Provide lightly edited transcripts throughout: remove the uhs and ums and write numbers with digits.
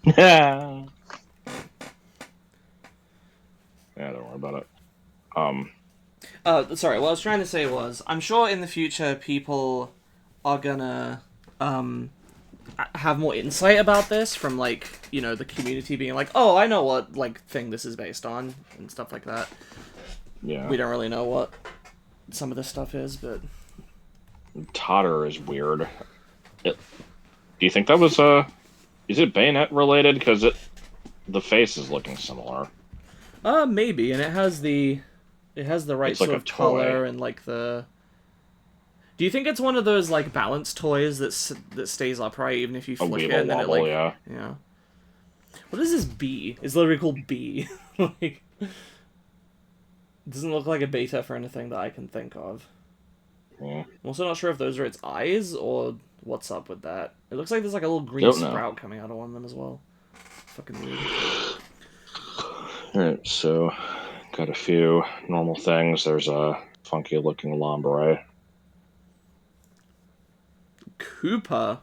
Yeah, don't worry about it. Sorry, what I was trying to say was, I'm sure in the future people are gonna um have more insight about this from like the community being like, oh, I know what like thing this is based on and stuff like that. Yeah, We don't really know what some of this stuff is, but Totter is weird. Do you think that was is it bayonet related? Because the face is looking similar. maybe, and it has the right It's like sort a of toy. color and like the. Do you think it's one of those like balance toys that stays upright even if you A flick it Weeble and then it Wobble, like yeah. what is this bee? It's literally called bee. Like, it doesn't look like a beta for anything that I can think of. Yeah. I'm also not sure if those are its eyes or what's up with that. It looks like there's like a little green Don't know. sprout coming out of one of them as well. Fucking weird. Alright, so got a few normal things. There's a funky looking lambre. Koopa.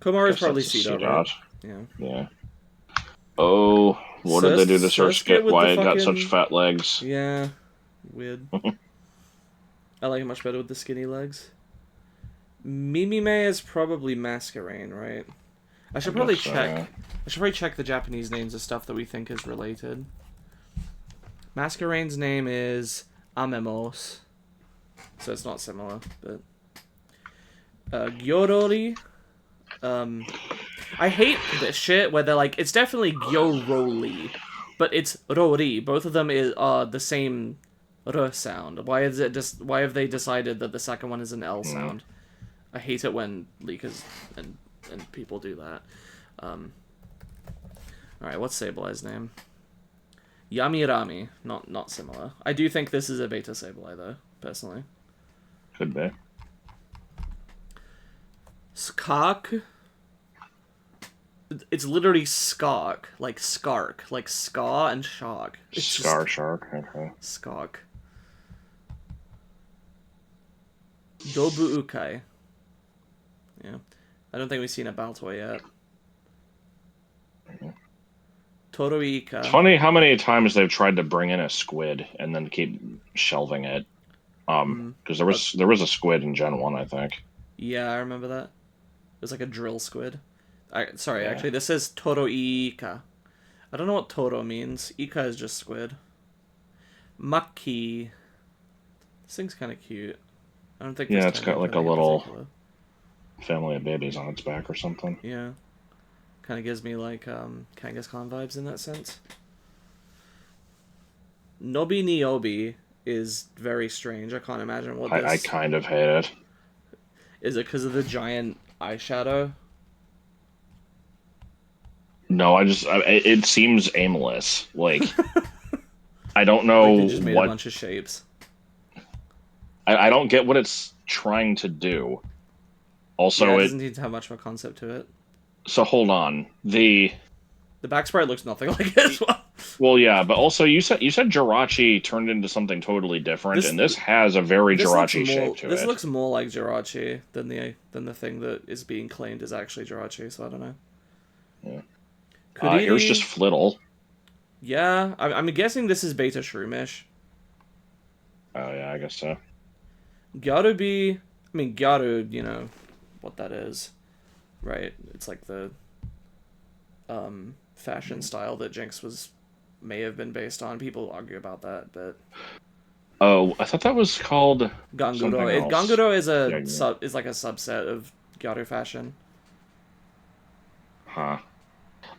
Komaru's Guess probably that's a Cedo, right? Seedot. Yeah. Yeah. Oh, what did they do to Surskit Surskit? with the Why it got such fucking. fat legs? Yeah. Weird. I like it much better with the skinny legs. Mimime is probably Masquerain, right? I I should guess probably so, yeah. check. I should probably check the Japanese names of stuff that we think is related. Masquerain's name is Amemos, so it's not similar. But Gyorori. Um, I hate this shit where they're like, it's definitely Gyoroli, but it's Rori. Both of them are the same R sound. Why is it just? Why have they decided that the second one is an L Hmm. sound? I hate it when leakers and people do that. Um, all right, what's Sableye's name? Yamirami. Not similar. I do think this is a beta Sableye though, personally. Could be. Skak. It's literally Skark, like Skark, like Ska and Shark. It's just Scar Shark, okay. Skak. Dobu Ukai. Yeah. I don't think we've seen a Baltoy yet. It's Toroika. funny how many times they've tried to bring in a squid and then keep shelving it. Hmm. Because there Uh, was a squid in Gen 1, I think. yeah, I remember that. It was like a drill squid. Sorry, Yeah. actually, this says Toroika. I don't know what Toro means. Ika is just squid. Maki. This thing's kind of cute. I don't think this Yeah, it's turned got into like a anything in little particular. family of babies on its back or something. Yeah. Kind of gives me like Kangaskhan vibes in that sense. Nobi Niobi is very strange. I can't imagine what I this kind of hate it. is. It because of the giant eyeshadow? No, it seems aimless. Like, I don't Like they know just made a what, bunch of shapes. I don't get what it's trying to do. Yeah, Also, it doesn't need to have much of a concept to it. so hold on. The back sprite looks nothing like it as well. Well, yeah, but also you said Jirachi turned into something totally different, This and this has a very this looks Jirachi shape more to this it. looks more like Jirachi than the thing that is being claimed is actually Jirachi. So I don't know. Yeah. Here's just Kuriri, Flittle. yeah, I'm guessing this is Beta Shroomish. Oh yeah, I guess so. Gyarubi, I mean Gyaru, what that is, right? It's like the fashion style that Jinx may have been based on. People argue about that, but Oh, I thought that was called something else. Ganguro is Yeah, a yeah. sub is like a subset of Gyaru fashion. Huh.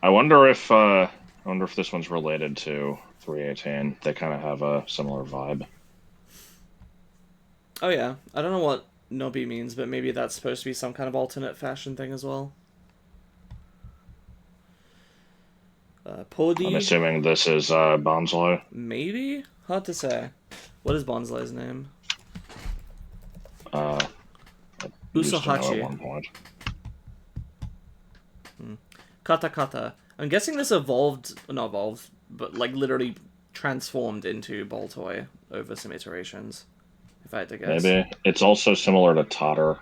I wonder if this one's related to 318. They kind of have a similar vibe. Oh yeah, I don't know what Nobi means, but maybe that's supposed to be some kind of alternate fashion thing as well. I'm Podi, assuming this is Bonsai. maybe hard to say. What is Bonsai's name? Uh, used to know at Usohachi. one point. Kata Kata. I'm guessing this not evolved, but like literally transformed into Boltoy over some iterations. if I had to guess. Maybe. It's also similar to Totter.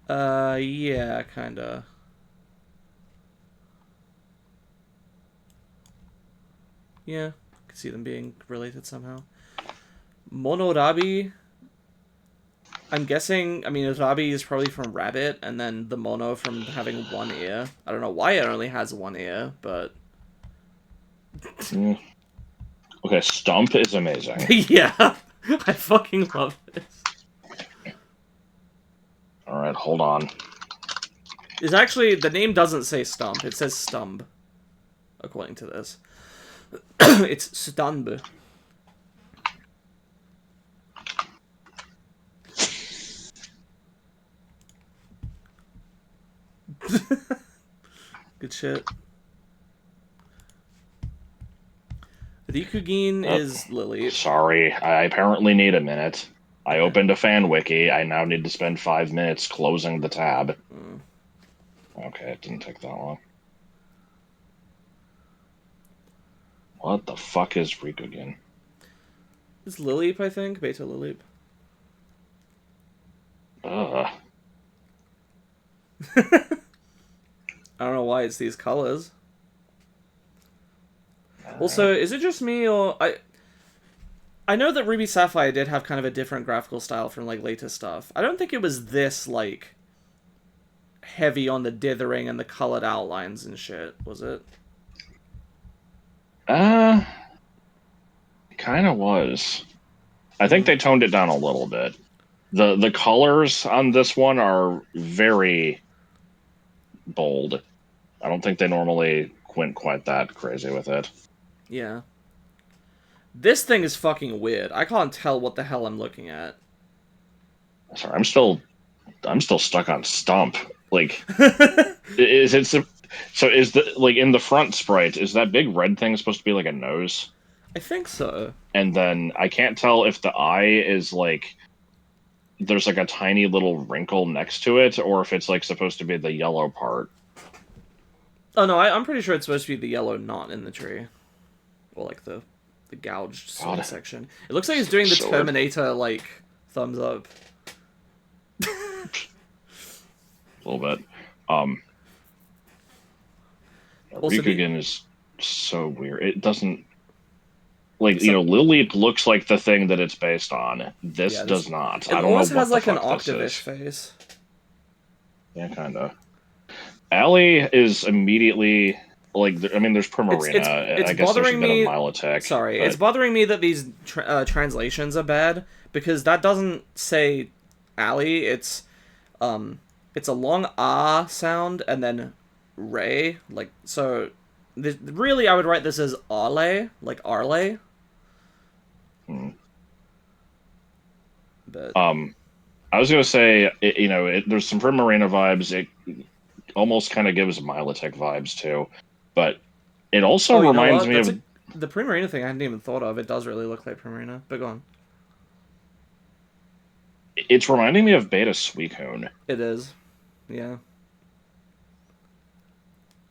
Yeah, kinda. Yeah, I could see them being related somehow. Monorabi, I'm guessing, I mean, Rabi is probably from rabbit, and then the mono from having one ear. I don't know why it only has one ear, but... Mm. Okay, Stump is amazing. yeah, I fucking love this. Alright, hold on. It's actually, the name doesn't say Stump, it says Stumb, according to this. It's Stumb. Good shit. Rikugin is Lily. Sorry, I apparently need a minute. I opened a fan wiki. I now need to spend 5 minutes closing the tab. Okay, it didn't take that long. What the fuck is Rikugen? It's Lileep, I think. Beta Lileep. Ugh. I don't know why it's these colors. Also, is it just me, or... I know that Ruby Sapphire did have kind of a different graphical style from, like, later stuff. I don't think it was this, like, heavy on the dithering and the colored outlines and shit, was it? It kind of was. I think they toned it down a little bit. The colors on this one are very bold. I don't think they normally went quite that crazy with it. Yeah. This thing is fucking weird. I can't tell what the hell I'm looking at. Sorry, I'm still stuck on Stump. Like, is it so? Is the like in the front sprite? Is that big red thing supposed to be like a nose? I think so. And then I can't tell if the eye is like there's like a tiny little wrinkle next to it, or if it's like supposed to be the yellow part. Oh no, I'm pretty sure it's supposed to be the yellow knot in the tree. Or like the gouged sword section. It looks like he's doing the Terminator, like, thumbs up. A little bit. Rikugen is so weird. It doesn't... Like, you know, Lily looks like the thing that it's based on. This does not. I don't know what the fuck this is. It almost has like an Octavish face. Yeah, kind of. Allie is immediately... Like, I mean, there's Primarina. It's I guess bothering there's a bit me. of Milotic. Sorry, but... it's bothering me that these translations are bad, because that doesn't say Allie. It's a long ah sound and then ray. Like, so really, I would write this as Arle, like Arle. But I was gonna say, you know, there's some Primarina vibes. It almost kind of gives Milotic vibes too, but it also reminds me of the Primarina thing. I hadn't even thought of. It does really look like Primarina. But go on. It's reminding me of Beta Suicune. It is, yeah.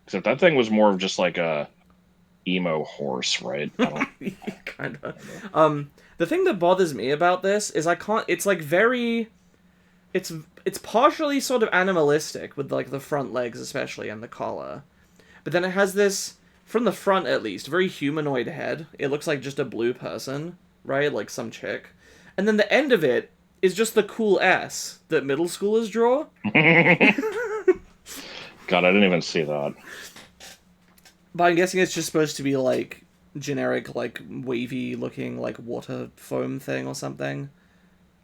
Except that thing was more of just like a emo horse, right? Kind of. The thing that bothers me about this is I can't. It's like very. It's partially sort of animalistic with like the front legs especially and the collar, but then it has this, from the front at least, very humanoid head. It looks like just a blue person, right? Like some chick, and then the end of it is just the cool S that middle schoolers draw. God, I didn't even see that. But I'm guessing it's just supposed to be like generic, like wavy looking, like water foam thing or something.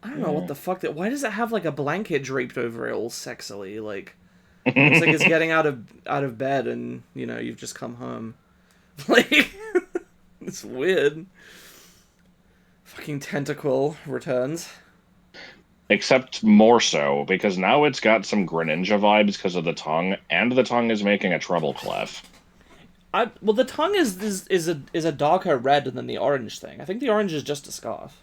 I don't know what the fuck that. Why does it have like a blanket draped over it all sexily? Like, it looks like it's getting out of bed and, you know, you've just come home. Like, it's weird. Fucking tentacle returns. Except more so, because now it's got some Greninja vibes because of the tongue, and the tongue is making a treble clef. Well, the tongue is a darker red than the orange thing. I think the orange is just a scarf.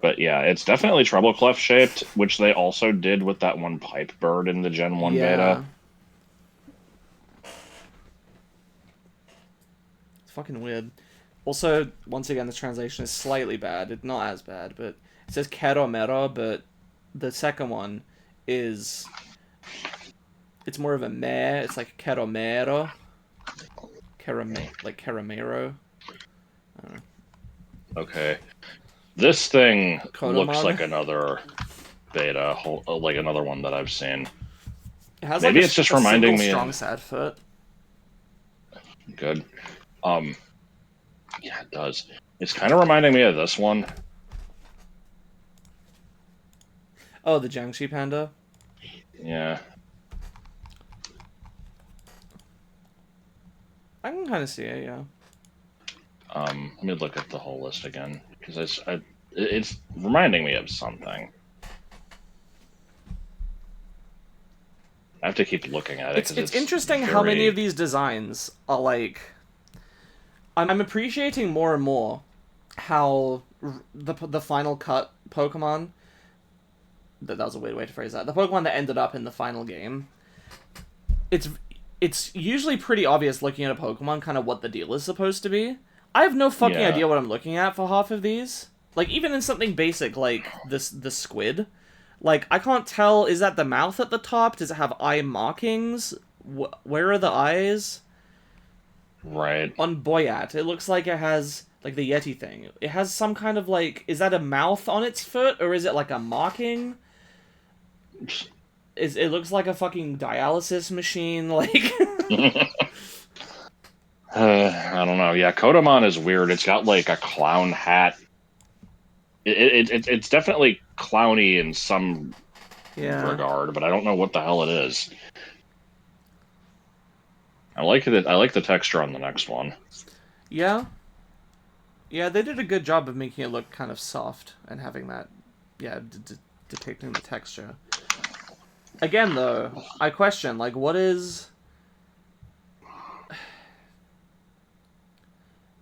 But yeah, it's definitely treble clef shaped, which they also did with that one pipe bird in the Gen 1 beta. It's fucking weird. Also, once again, the translation is slightly bad. It's not as bad, but it says Keromero, but the second one is it's more of a meh. It's like Keromero, like Keromero. Okay. This thing looks Kodoman. like another beta, like another one that I've seen. It has like Maybe it's just a single reminding me strong of... sad foot. Good. Yeah, it does. It's kind of reminding me of this one. Oh, the Jiangxi panda. Yeah. I can kind of see it, yeah. Let me look at the whole list again, because it's reminding me of something. I have to keep looking at it, because It's interesting very... how many of these designs are like. I'm appreciating more and more how the final cut Pokemon. That was a weird way to phrase that. The Pokemon that ended up in the final game. It's it's usually pretty obvious looking at a Pokemon kind of what the deal is supposed to be. I have no fucking Yeah. idea what I'm looking at for half of these. Like even in something basic like the squid, like I can't tell, is that the mouth at the top? Does it have eye markings? Where are the eyes? Right. On Boyat, it looks like it has like the Yeti thing. It has some kind of like, is that a mouth on its foot or is it like a marking? It looks like a fucking dialysis machine, like. I don't know. Yeah, Kodamon is weird. It's got like a clown hat. It's definitely clowny in some regard, but I don't know what the hell it is. I like it. I like the texture on the next one. Yeah. Yeah, they did a good job of making it look kind of soft and having that, yeah, depicting the texture. Again, though, I question, like, what is...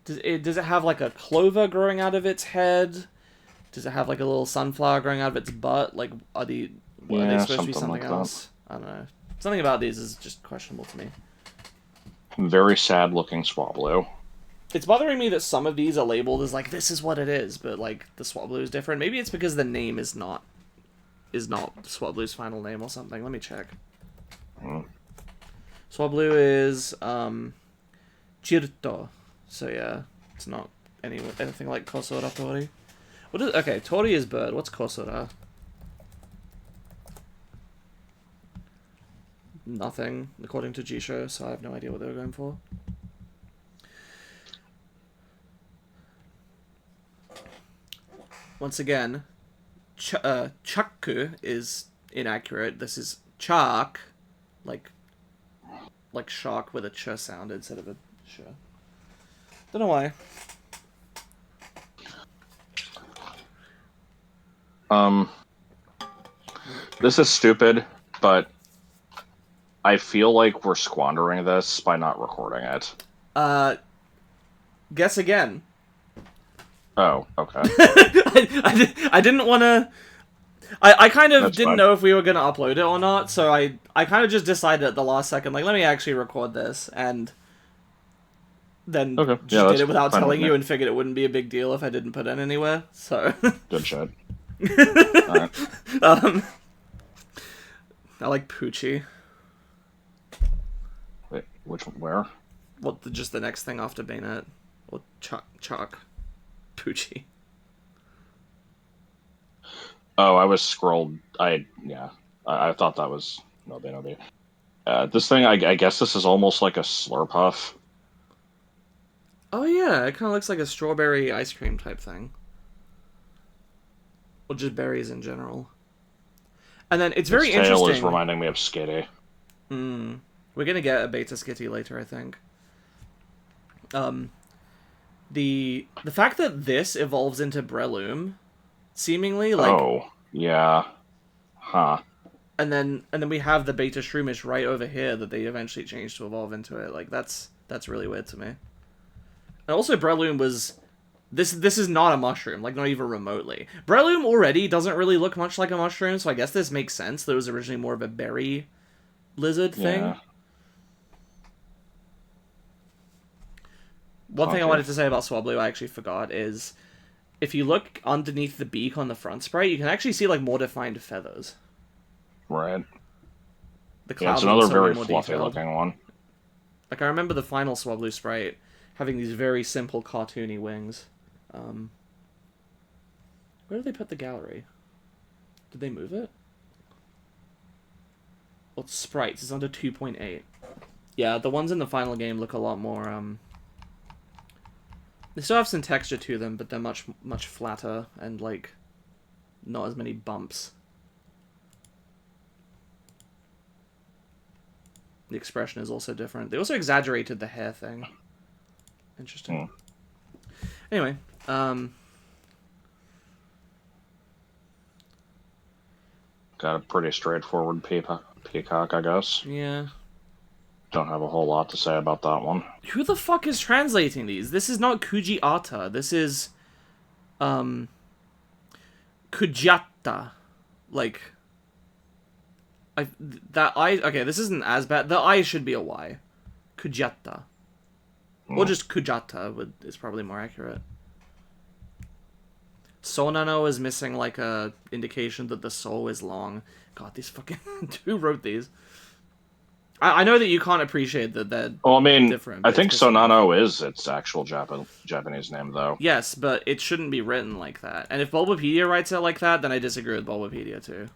Does it have, like, a clover growing out of its head? Does it have, like, a little sunflower growing out of its butt? Like, are they supposed to be something like else? I don't know. Something about these is just questionable to me. Very sad-looking Swablu. It's bothering me that some of these are labeled as, like, this is what it is, but, like, the Swablu is different. Maybe it's because the name is not Swablu's final name or something. Let me check. Swablu is Chirto. So yeah, it's not anything like Kosora Tori. Okay, Tori is bird. What's Kosora? Nothing, according to Jisho, so I have no idea what they were going for. Once again, Chakku is inaccurate. This is Chak, like shark with a ch sound instead of a sh. Don't know why. This is stupid, but I feel like we're squandering this by not recording it. Guess again. Oh, okay. I didn't want to... I kind of That's didn't fine. know if we were going to upload it or not, so I kind of just decided at the last second, like, let me actually record this, and then just did it without telling you and figured it wouldn't be a big deal if I didn't put it anywhere, so... Good shit. Alright. I like Poochie. Wait, where? Well, just the next thing after Bayonet. Or Chalk. Poochie. Oh, I was scrolled. I thought that was no. This thing, I guess this is almost like a Slurpuff. Oh yeah, it kind of looks like a strawberry ice cream type thing. Or just berries in general. And then it's very interesting. Tail is reminding me of Skitty. We're gonna get a Beta Skitty later, I think. The fact that this evolves into Breloom, seemingly like. Oh yeah, huh. And then we have the Beta Shroomish right over here that they eventually changed to evolve into it. Like that's really weird to me. And also Breloom was. This is not a mushroom, like not even remotely. Breloom already doesn't really look much like a mushroom, so I guess this makes sense. That it was originally more of a berry lizard thing. Yeah. One thing I funky. wanted to say about Swablu I actually forgot is if you look underneath the beak on the front sprite, you can actually see like more defined feathers. Right. The Yeah, it's clouds are another also way very more fluffy detailed. looking one. Like I remember the final Swablu sprite having these very simple cartoony wings. Where did they put the gallery? Did they move it? Well, it's sprites. It's under 2.8. Yeah, the ones in the final game look a lot more, they still have some texture to them, but they're much, much flatter and, like, not as many bumps. The expression is also different. They also exaggerated the hair thing. Interesting. Anyway, got a pretty straightforward peacock, I guess. yeah. Don't have a whole lot to say about that one. Who the fuck is translating these? This is not Kujiata. This is, Kujatta. Like, okay, this isn't as bad. The I should be a Y. Kujatta. Or just Kujata is probably more accurate. Sonano is missing, like, a indication that the soul is long. God, these fucking... Who wrote these? I know that you can't appreciate that they're Well, I mean, different. I But think it's pissing me off. Sonano is its actual Japanese name, though. Yes, but it shouldn't be written like that. And if Bulbapedia writes it like that, then I disagree with Bulbapedia, too.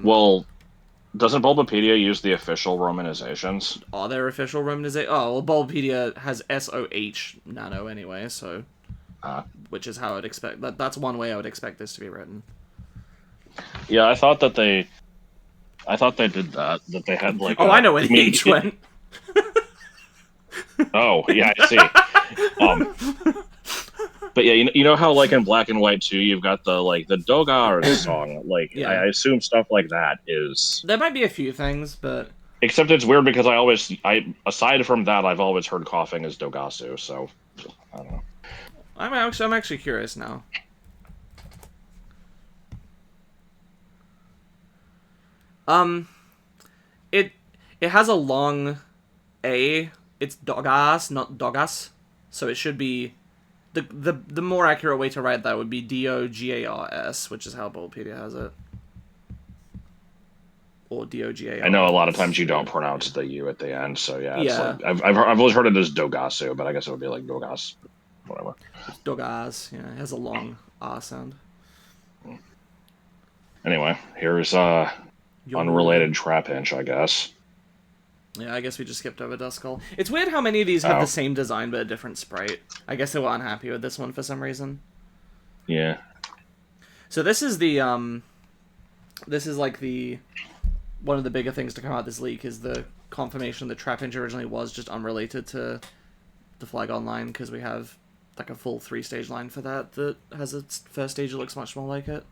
Well, doesn't Bulbapedia use the official romanizations? Are there official romanization? Oh, well, Bulbapedia has SOH nano anyway, so... which is how I'd expect... That's one way I would expect this to be written. Yeah, I thought they did that. That they had like. Oh, I know where the H went. Oh, yeah, I see. But yeah, you know how like in Black and White 2, you've got the Dogar song. Like, Yeah. I assume stuff like that is. There might be a few things, but Except it's weird because aside from that, I've always heard coughing as Dogasu. So I don't know. I'm actually curious now. It has a long A. It's Dogas, not Dogas, so it should be the more accurate way to write that would be Dogars, which is how Bulbapedia has it, or Dogars. I know a lot of times you don't pronounce the U at the end, so yeah. It's Yeah. like, I've always heard it as Dogasu, but I guess it would be like Dogas, whatever. Dogas, yeah, it has a long R sound. Anyway, here's unrelated Trapinch, I guess. Yeah, I guess we just skipped over Duskull. It's weird how many of these have the same design but a different sprite. I guess they were unhappy with this one for some reason. Yeah. So this is the this is like the one of the bigger things to come out this leak is the confirmation that Trapinch originally was just unrelated to the Flygon line, because we have like a full 3-stage line for that has its first stage that looks much more like it.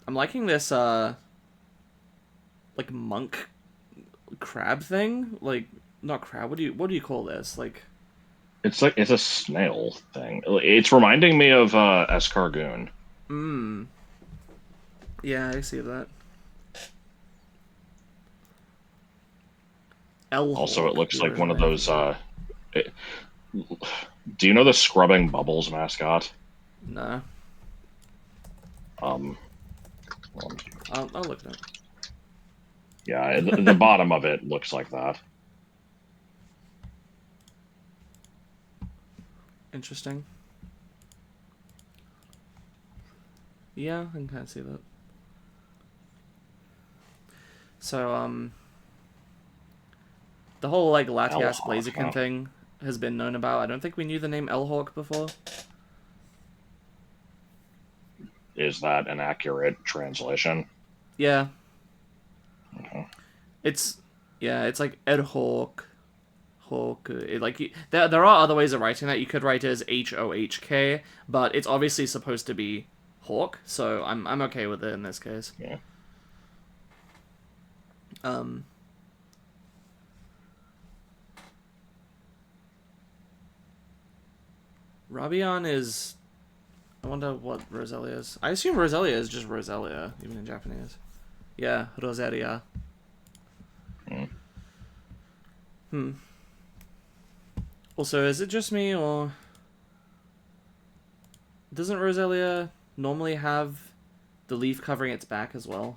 I'm liking this like monk crab thing, like not crab. What do you call this? Like it's a snail thing. It's reminding me of escargoon. Yeah, I see that. L-Hawk, Also, it looks like one of those. Do you know the Scrubbing Bubbles mascot? Nah. Well, I'll look at it. yeah, the bottom of it looks like that. Interesting. Yeah, I can kind of see that. So, the whole, like, Latias Blaziken thing has been known about. I don't think we knew the name L-Hawk before. Is that an accurate translation? Yeah. Okay. It's like Ed-Hawk. Hawk. There are other ways of writing that. You could write it as H-O-H-K, but it's obviously supposed to be Hawk, so I'm okay with it in this case. Yeah. Rabian is... I wonder what Roselia is. I assume Roselia is just Roselia, even in Japanese. Yeah, Roselia. Hmm. Also, is it just me, or doesn't Roselia normally have the leaf covering its back as well?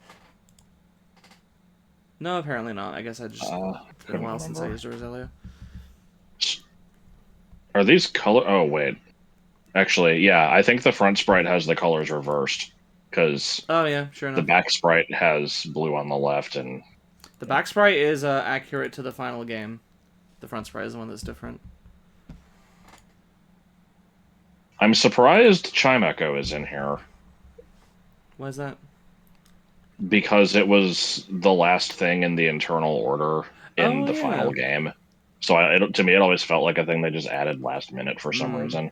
No, apparently not. I guess I just been a Couldn't while since I remember. used Roselia. Are these color? Oh wait, actually, yeah. I think the front sprite has the colors reversed because Oh yeah, sure the enough. back sprite has blue on the left, and The back sprite is accurate to the final game. The front sprite is the one that's different. I'm surprised Chime Echo is in here Why is that? because it was the last thing in the internal order in Oh the final yeah. game. So to me, it always felt like a thing they just added last minute for some reason,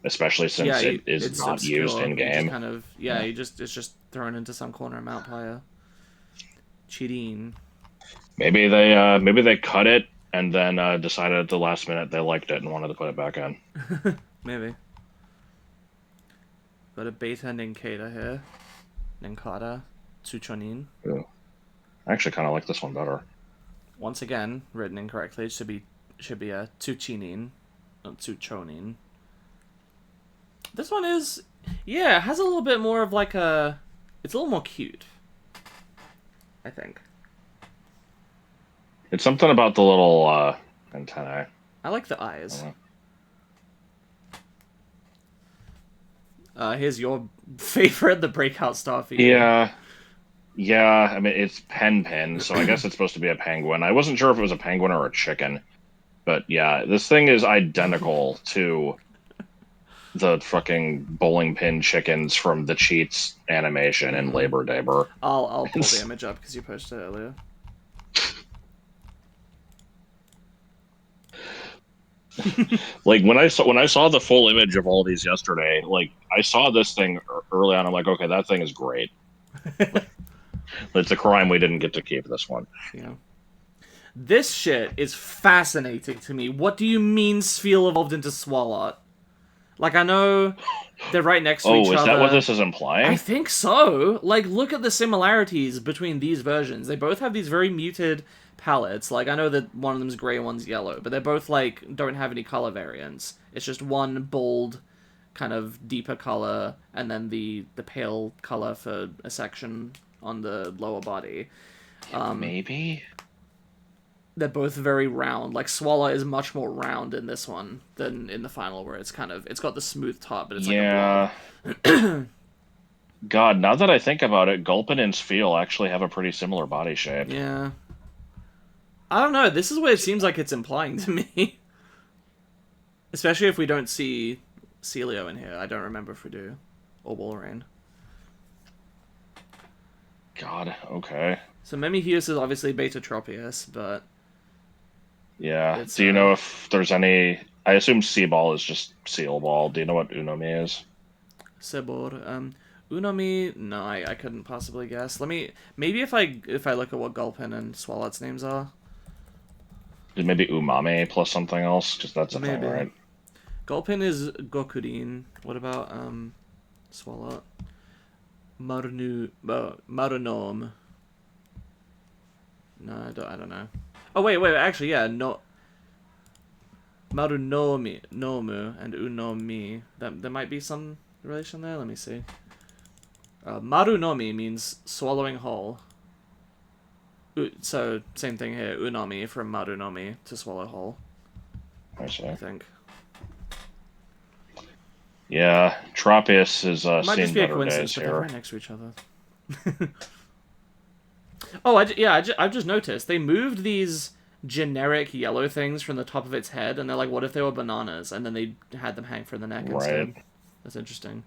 especially Yeah, since it is it's not used obscure. in You just game. kind of Yeah. it's just thrown into some corner of Mount Pyre. Cheating. Maybe they cut it and then decided at the last minute they liked it and wanted to put it back in. Maybe. Got a beta Ninkata here. Ninkata. Tsuchonin. Ooh. I actually kind of like this one better. Once again, written incorrectly. It should be a Tsuchinin, not Tsuchonin. This one is, yeah, it has a little bit more of like a, it's a little more cute, I think. It's something about the little antennae. I like the eyes. Here's your favorite, the breakout star for you. Yeah, yeah. I mean, it's Pen, so I guess it's supposed to be a penguin. I wasn't sure if it was a penguin or a chicken, but yeah, this thing is identical to the fucking bowling pin chickens from the Cheats animation in Labor Dabor. I'll pull the image up because you posted it earlier. Like when I saw the full image of all these yesterday, like I saw this thing early on. I'm like, okay, that thing is great. It's a crime we didn't get to keep this one. Yeah. This shit is fascinating to me. What do you mean Sphere evolved into Swalot? Like, I know they're right next to each Oh, is that what other. this is I implying? think so. Like, look at the similarities between these versions. They both have these very muted palettes. Like, I know that one of them's gray, one's yellow, but they're both, like, don't have any color variants. It's just one bold, kind of deeper color, and then the pale color for a section on the lower body. Maybe. They're both very round. Like Swallow is much more round in this one than in the final, where it's kind of it's got the smooth top, but it's like a blob. Yeah. God, now that I think about it, Gulpin and Sfeel actually have a pretty similar body shape. Yeah, I don't know. This is what it seems like it's implying to me. Especially if we don't see Celio in here. I don't remember if we do, or Walrein. God, okay. So Memihius is obviously Beta Tropius, but Yeah. it's Do you know if there's any? I assume Seaball is just Seal Ball. Do you know what Unomi is? Sebor. Unomi, no, I couldn't possibly guess. Let me maybe if I look at what Gulpin and Swalot's names are. Maybe Umame plus something else, because that's a thing, Maybe. right? Gulpin is Gokurin. What about Swalot? Marunom. No, I don't know. Oh wait, actually yeah, no Marunomi Nomu and Unomi. There might be some relation there, let me see. Marunomi means swallowing whole. So same thing here, Unomi from Marunomi to swallow whole, I see. I think. Yeah, Tropius is It might seen just be a better coincidence, days but they're right here. next to each other. Oh, I've just noticed they moved these generic yellow things from the top of its head, and they're like, what if they were bananas? And then they had them hang from the neck Right. instead. That's interesting.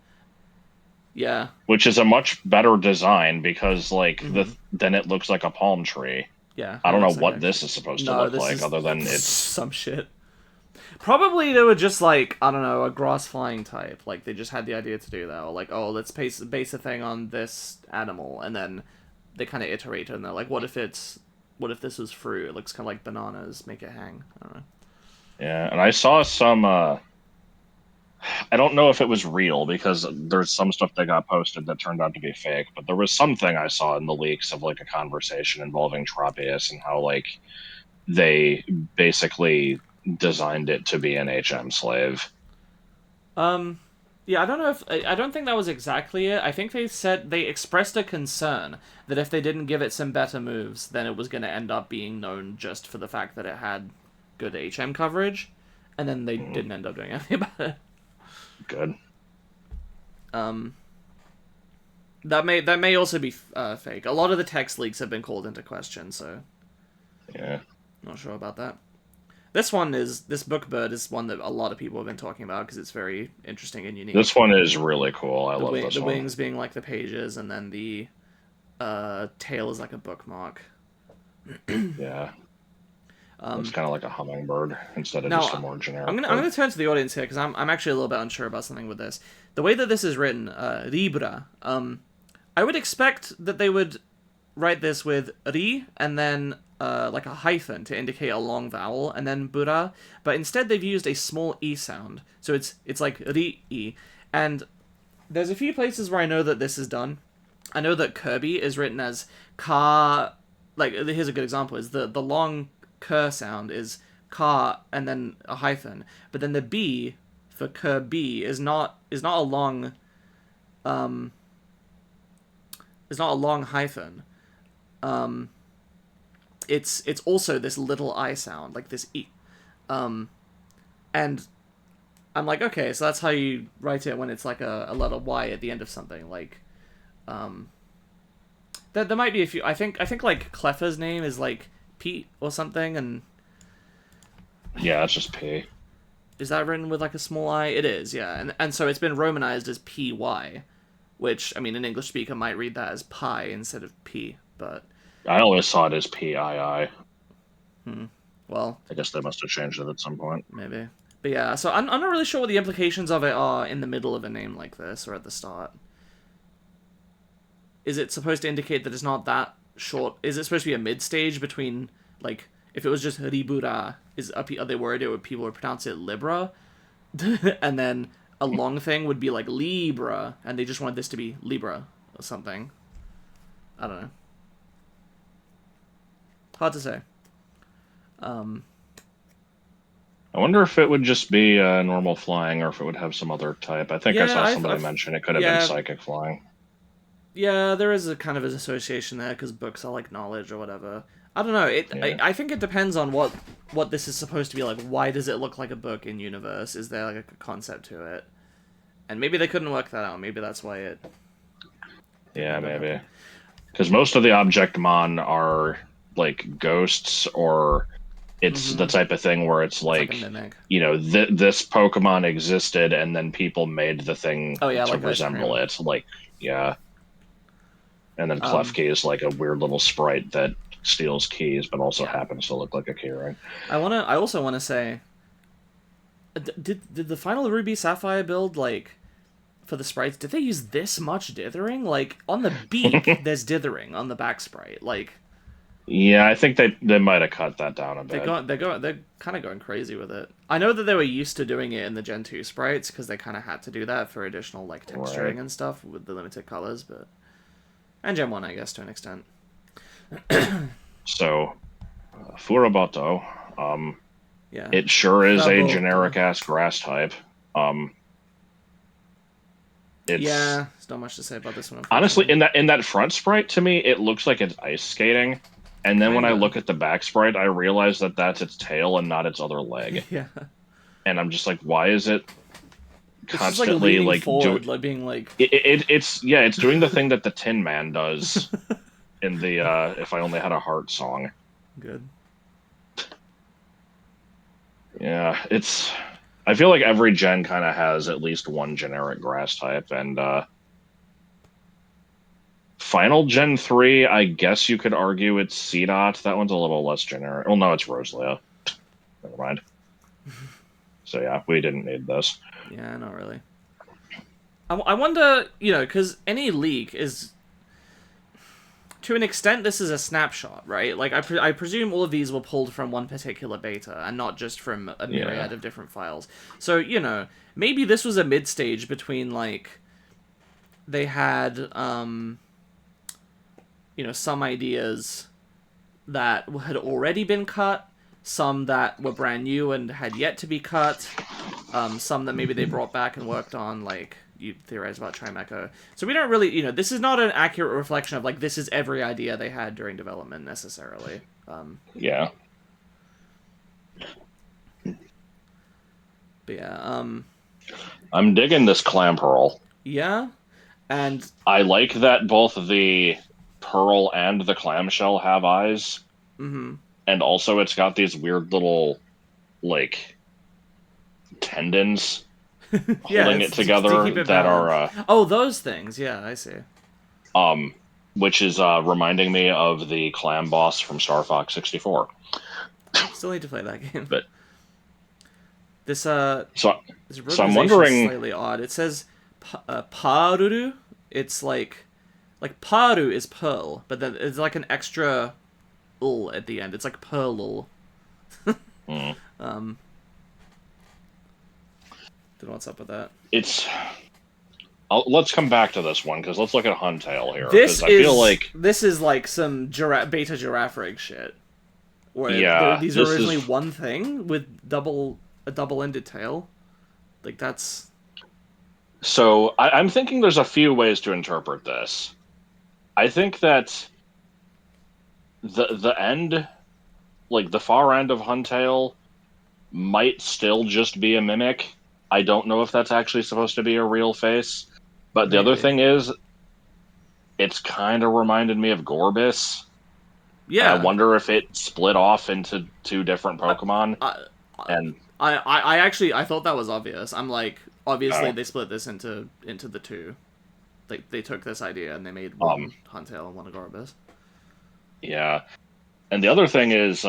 Yeah. Which is a much better design because, like, Mm-hmm. then it looks like a palm tree. Yeah. I It don't know looks like what actually. this is supposed to No, look this like, is other than it's. some shit. Probably they were just like, I don't know, a grass flying type. Like they just had the idea to do that, or like, oh, let's base a thing on this animal, and then they kind of iterate and they're like, what if this was fruit? It looks kind of like bananas. Make it hang. I don't know. Yeah, and I saw some. I don't know if it was real because there's some stuff that got posted that turned out to be fake, but there was something I saw in the leaks of like a conversation involving Tropius and how like they basically designed it to be an HM slave. Um, yeah, I don't know if I don't think that was exactly it. I think they said they expressed a concern that if they didn't give it some better moves, then it was going to end up being known just for the fact that it had good HM coverage, and then they Mm, didn't end up doing anything about it. good. Um, that may also be fake. A lot of the text leaks have been called into question, so Yeah. not sure about that. This book bird is one that a lot of people have been talking about because it's very interesting and This unique. one is really cool. I love The this one. wings being like the pages, and then the tail is like a bookmark. Yeah. Looks Um, kind of like a hummingbird instead of just a now more generic I'm bird. gonna turn to the audience here because I'm actually a little bit unsure about something with this. The way that this is written, Libra. I would expect that they would write this with ri and then like a hyphen to indicate a long vowel, and then bura. But instead, they've used a small e sound, so it's like ri e. And there's a few places where I know that this is done. I know that Kirby is written as ka. Like here's a good example: is the long ker sound is ka and then a hyphen, but then the b for Kirby is not a long um is not a long hyphen. Um, it's also this little I sound, like this e. Um, and I'm like, okay, so that's how you write it when it's like a letter Y at the end of something. Like, um, there might be a few. I think like Cleffa's name is like Pete or something, and Yeah, it's just P. is that written with like a small I? It is, yeah, and so it's been romanized as PY, which I mean an English speaker might read that as pi instead of P, but I always saw it as PII. well, I guess they must have changed it at some point. maybe. But yeah, so I'm not really sure what the implications of it are in the middle of a name like this or at the start. Is it supposed to indicate that it's not that short? Is it supposed to be a mid stage between, like, if it was just Ribura, are they worried people would pronounce it Libra? And then a long thing would be like Libra, and they just wanted this to be Libra or something. I don't know. Hard to say. Um, I wonder if it would just be normal flying or if it would have some other type. I think I yeah, saw somebody mention it could have been yeah, psychic flying. yeah, there is a kind of an association there because books are like knowledge or whatever. I don't know. Yeah. I think it depends on what this is supposed to be like. Why does it look like a book in universe? Is there like a concept to it? And maybe they couldn't work that out. Maybe that's why it didn't Yeah, end up maybe. happening. Because most of the Objectmon are like ghosts, or it's the Mm-hmm. type of thing where it's It's like a like, mimic. this Pokemon existed and then people made the thing Oh yeah, to like ice resemble cream. it. Like, yeah. And then Um, Klefki is like a weird little sprite that steals keys, but also yeah. happens to look like a keyring. I also wanna say, did the final Ruby Sapphire build like for the sprites? Did they use this much dithering? Like on the beak, there's dithering on the back sprite. Like Yeah, I think they might have cut that down a bit. they're kind of going crazy with it. I know that they were used to doing it in the Gen 2 sprites because they kind of had to do that for additional like Right. texturing and stuff with the limited colors, but and Gen 1 I guess to an extent. So, Furaboto, Yeah. it sure is a Fraboto. generic ass grass type. Um, it's Yeah, there's not much to say about this one honestly unfortunately. in that front sprite to me, it looks like it's ice skating. And then when I Kinda. look at the back sprite, I realize that that's its tail and not its other leg. Yeah. And I'm just like, why is it It's just like constantly leaning like do forward, like being like it's yeah, it's doing the thing that the Tin Man does in the If I Only Had a Heart song. good. Yeah, it's I feel like every gen kind of has at least one generic grass type, and Final Gen 3, I guess you could argue it's C-Dot. That one's a little less generic. Well, no, it's Rosalea. Never mind. So yeah, we didn't need this. Yeah, not really. I wonder, because any leak is to an extent, this is a snapshot, right? Like, I presume all of these were pulled from one particular beta and not just from a Yeah. myriad of different files. So, maybe this was a mid stage between, like, they had, some ideas that had already been cut, some that were brand new and had yet to be cut, some that maybe they brought back and worked on, like you theorize about Trimeco. So we don't really, this is not an accurate reflection of like this is every idea they had during development necessarily. Yeah. But yeah, I'm digging this clam pearl. yeah, and I like that both the pearl and the clamshell have eyes, and also it's got these weird little like tendons yeah, holding it to keep together it that balanced. are Oh, those things. Yeah, I see. which is reminding me of the clam boss from Star Fox 64. Still need to play that game. But This so this so I'm roboticization is wondering. slightly odd. It says paruru. It's like paru is pearl, but then it's like an extra ul at the end. It's like pearl. Hmm, Don't know what's up with that. let's come back to this one because let's look at Huntail here This because I feel is like this is like some beta giraffe rig shit. Where yeah, these are this originally is one thing with a double-ended tail. Like that's so. I'm thinking there's a few ways to interpret this. I think that the end, like the far end of Huntail, might still just be a mimic. I don't know if that's actually supposed to be a real face. But the other maybe. thing is, it's kind of reminded me of Gorbis. And I Yeah. wonder if it split off into two different Pokemon. I, And I actually I thought that was obvious. I'm like, obviously uh, they split this into the two. Like they took this idea and they made um, one Huntail and one Agarbus. yeah. And the other thing is,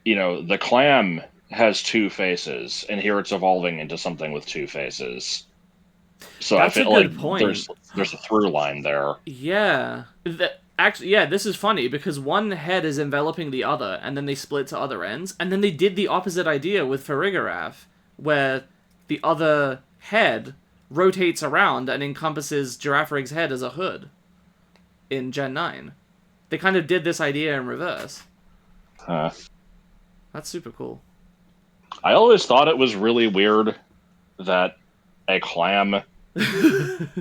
the clam has two faces, and here it's evolving into something with two faces. So I That's a feel like good point. there's a through line there. Yeah. Actually, yeah, this is funny because one head is enveloping the other, and then they split to other ends, and then they did the opposite idea with Farigiraf, where the other head rotates around and encompasses Giraffrig's head as a hood in Gen 9. They kind of did this idea in reverse. Uh, That's super cool. I always thought it was really weird that a clam,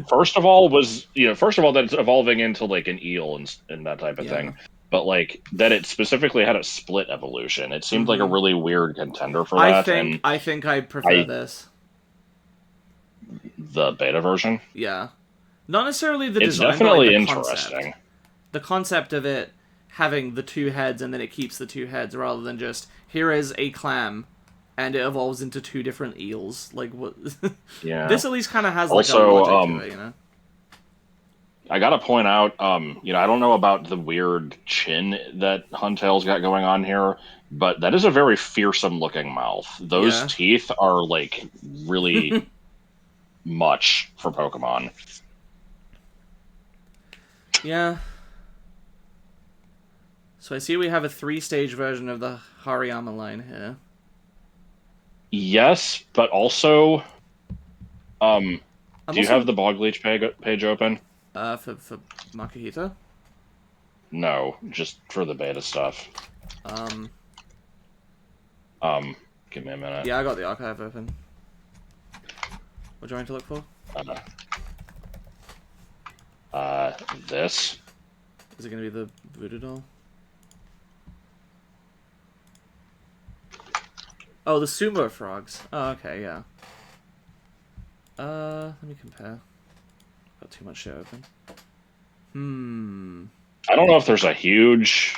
first of all, that it's evolving into like an eel and that type of Yeah. thing. But like that it specifically had a split evolution. It seemed like a really weird contender for that, and I think I prefer I this. the beta version. Yeah. Not necessarily the It's design, but like definitely the concept. interesting. The concept of it having the two heads and then it keeps the two heads rather than just here is a clam and it evolves into two different eels. Like what? Yeah. This at least kind of has like a Also, logic to it. I gotta point out, I don't know about the weird chin that Huntail's got going on here, but that is a very fearsome looking mouth. Those Yeah. teeth are like really much for Pokemon. Yeah. So I see we have a 3-stage version of the Hariyama line here. Yes, but also, I'm do you have also the Bog Leech page open? for Makuhita. No, just for the beta stuff. Um Give me a minute. yeah, I got the archive open. What do you want to look for? This. Is it going to be the voodoo doll? Oh, the sumo frogs. Oh, okay, yeah. Let me compare. Got too much shit open. I don't know if there's a huge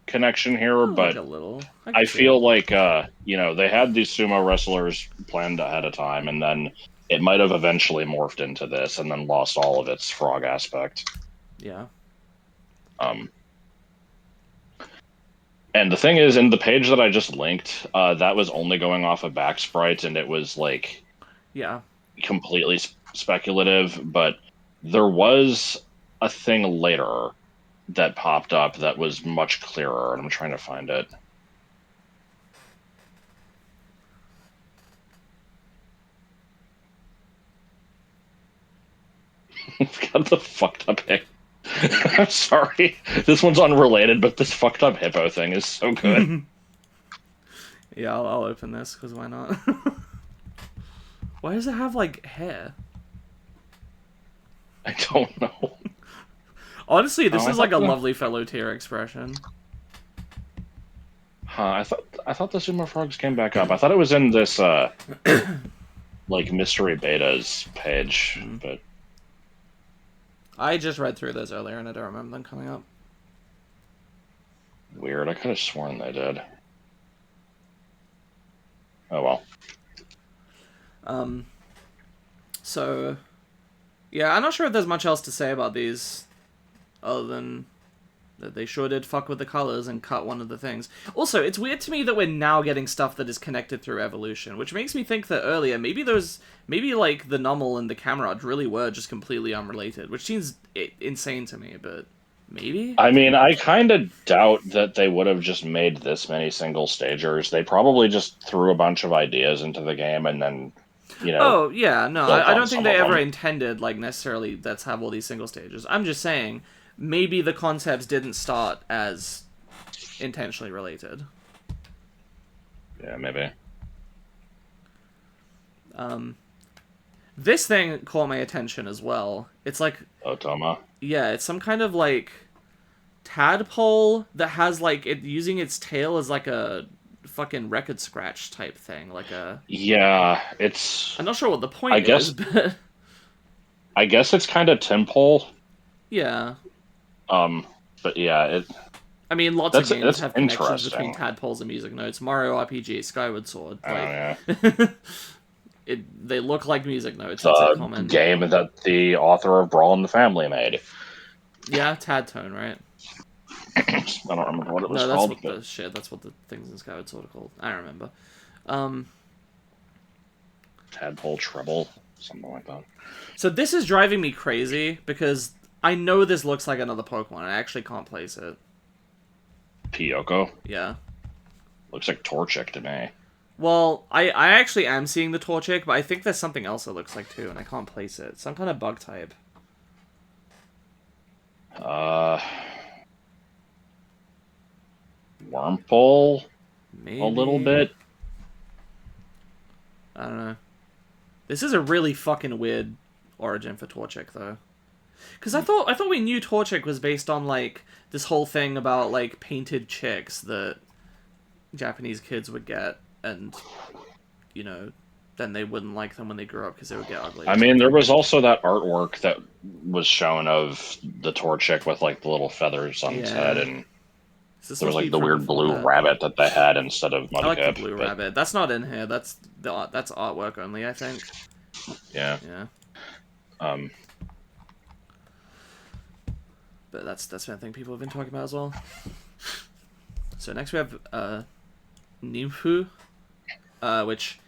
connection here, Oh, like but a little. I feel like they had these sumo wrestlers planned ahead of time, and then it might have eventually morphed into this, and then lost all of its frog aspect. Yeah. And the thing is, in the page that I just linked, that was only going off of back sprites, and it was like Yeah. completely speculative. But there was a thing later that popped up that was much clearer, and I'm trying to find it. It's got the fucked up head. I'm sorry. This one's unrelated, but this fucked up hippo thing is so good. Yeah, I'll open this because why not? Why does it have like hair? I don't know. Honestly, this Oh, I is like thought a the lovely fellow tier expression. I thought the sumo frogs came back up. I thought it was in this like mystery betas page, Mm. but I just read through those earlier and I don't remember them coming up. weird. I could have sworn they did. Oh well. Um, so yeah, I'm not sure if there's much else to say about these, other than that they sure did fuck with the colors and cut one of the things. Also, it's weird to me that we're now getting stuff that is connected through evolution, which makes me think that earlier maybe like the Nummel and the Camerad really were just completely unrelated, which seems insane to me, but maybe. I mean, I kind of doubt that they would have just made this many single stagers. They probably just threw a bunch of ideas into the game and then, Oh yeah, no, built I on don't think some they of ever them. intended like necessarily let's have all these single stages. I'm just saying maybe the concepts didn't start as intentionally related. Yeah, maybe. This thing caught my attention as well. It's like, Otoma. yeah, it's some kind of like tadpole that has like it using its tail as like a fucking record scratch type thing. Like a, Yeah, it's. I'm not sure what the I point is, guess. but I guess it's kind of Timpole. yeah. Um, but yeah, I mean, lots of games that's have connections between interesting. tadpoles and music notes. Mario RPG, Skyward Sword, Oh like yeah, they look like music notes. It's a the common, game that the author of Brawl in the Family made. yeah, tad tone, right? I don't remember what it was No, that's called, what but the shit. That's what the things in Skyward Sword are called. I remember. Um, Tadpole Treble, something like that. so this is driving me crazy because I know this looks like another Pokemon. I actually can't place it. Piyoko Yeah. looks like Torchic to me. Well, I actually am seeing the Torchic, but I think there's something else it looks like too, and I can't place it. Some kind of bug type. Uh, Wormpole a little Maybe. bit. I don't know. This is a really fucking weird origin for Torchic, though. Because I thought we knew Torchic was based on like this whole thing about like painted chicks that Japanese kids would get, and you know, then they wouldn't like them when they grew up because they would get ugly I or mean, there something. was also that artwork that was shown of the Torchic with like the little feathers on its head, Yeah. and Is this there was supposed to like be the from weird before blue that? rabbit that they had instead of I like the Mudkip. blue But rabbit. That's not in here. That's the that's artwork only, I think. yeah, Yeah. um, But that's one thing people have been talking about as well. So next we have Nymphu, which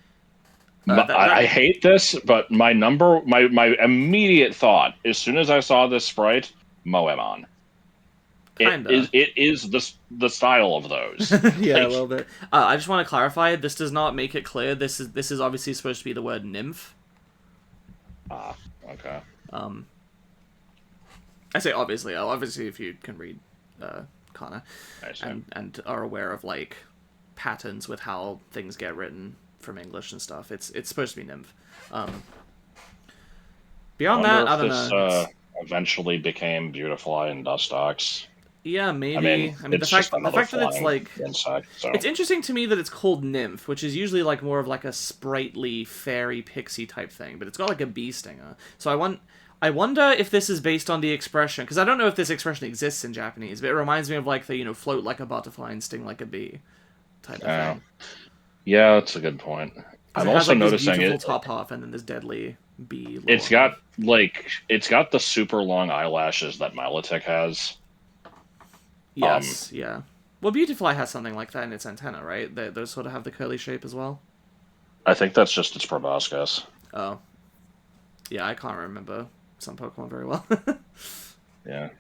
I hate this, but my immediate thought as soon as I saw this sprite, Moemon. kinda. It is the style of those. Yeah, a Like, little bit. I just want to clarify. This does not make it clear. This is obviously supposed to be the word nymph. okay. Um, I say obviously. Obviously, if you can read Kana I see. and are aware of like patterns with how things get written from English and stuff, it's supposed to be nymph. I Beyond wonder that, I if don't this know. It's eventually became Beautifly and Dustox. yeah, I mean, maybe. I mean, the it's just fact the another fact that it's flying like insect. So it's interesting to me that it's called nymph, which is usually like more of like a sprightly fairy pixie type thing, but it's got like a bee stinger. So I wonder if this is based on the expression because I don't know if this expression exists in Japanese, but it reminds me of like the float like a butterfly and sting like a bee type of yeah, thing. yeah, that's a good point. Because I'm it has also like this noticing beautiful it. top half and then this deadly bee It's lower got half. it's got the super long eyelashes that Milotic has. Um, Yes, yeah. Well, Beautifly has something like that in its antenna, right? Those sort of have the curly shape as well. I think that's just its proboscis. Oh, yeah, I can't remember some Pokemon very well. Yeah.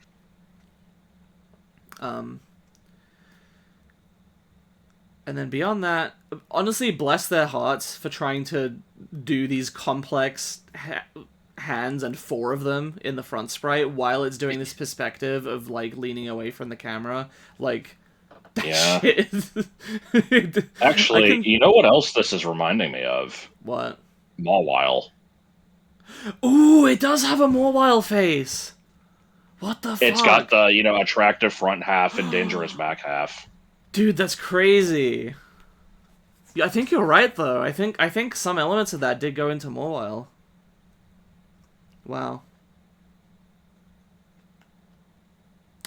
um, and then beyond that, honestly, bless their hearts for trying to do these complex hands and 4 of them in the front sprite while it's doing this perspective of, like, leaning away from the camera. Like, that Yeah. shit. I Actually, can... you know what else this is reminding me of? What? Mawile. Ooh, it does have a mobile face! What the It's got fuck? the, attractive front half and dangerous back half. Dude, that's crazy. Yeah, I think you're right, though. I think some elements of that did go into mobile. Wow.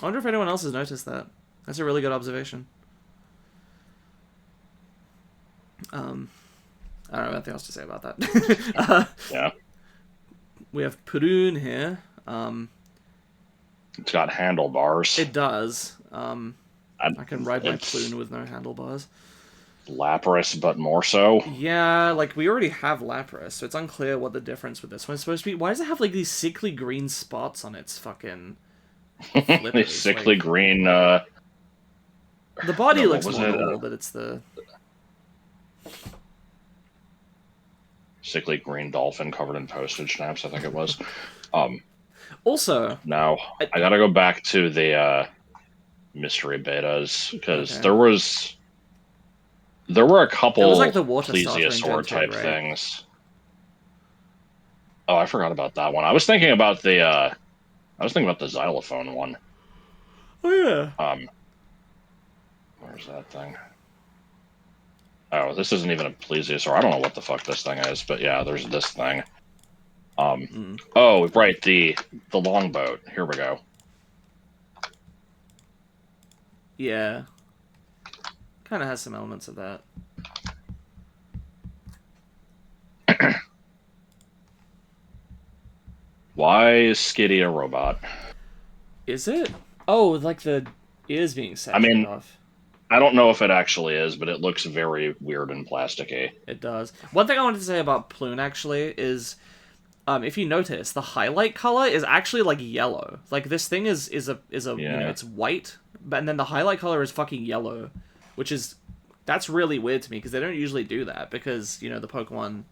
I wonder if anyone else has noticed that. That's a really good observation. I don't have anything else to say about that. Yeah. We have Purun here. It's got handlebars. It does. I can ride my It's Ploon with no handlebars. Lapras, but more so. Yeah, like, we already have Lapras, so it's unclear what the difference with this one's supposed to be. Why does it have, like, these sickly green spots on its fucking flippers? These sickly Like, green. the body what looks was more it? normal, but it's the... Sickly green dolphin covered in postage stamps, I think it was. Also... Now, I gotta go back to the mystery betas, because Okay. there were a There was, couple like, the water starter in Gen plesiosaur 2, type right? things. Oh, I forgot about that one. I was thinking about the xylophone one. Oh, yeah. Where's that thing? Oh, this isn't even a plesiosaur. I don't know what the fuck this thing is, but yeah, there's this thing. Oh, right, the longboat. Here we go. Yeah. Kind of has some elements of that. Why is Skitty a robot? Is it? Oh, like the ears being sectioned I mean, off. I don't know if it actually is, but it looks very weird and plasticky. It does. One thing I wanted to say about Ploon, actually, is if you notice, the highlight color is actually, like, yellow. Like, this thing is a Yeah. it's white, and then the highlight color is fucking yellow, which is... That's really weird to me, because they don't usually do that, because, the Pokemon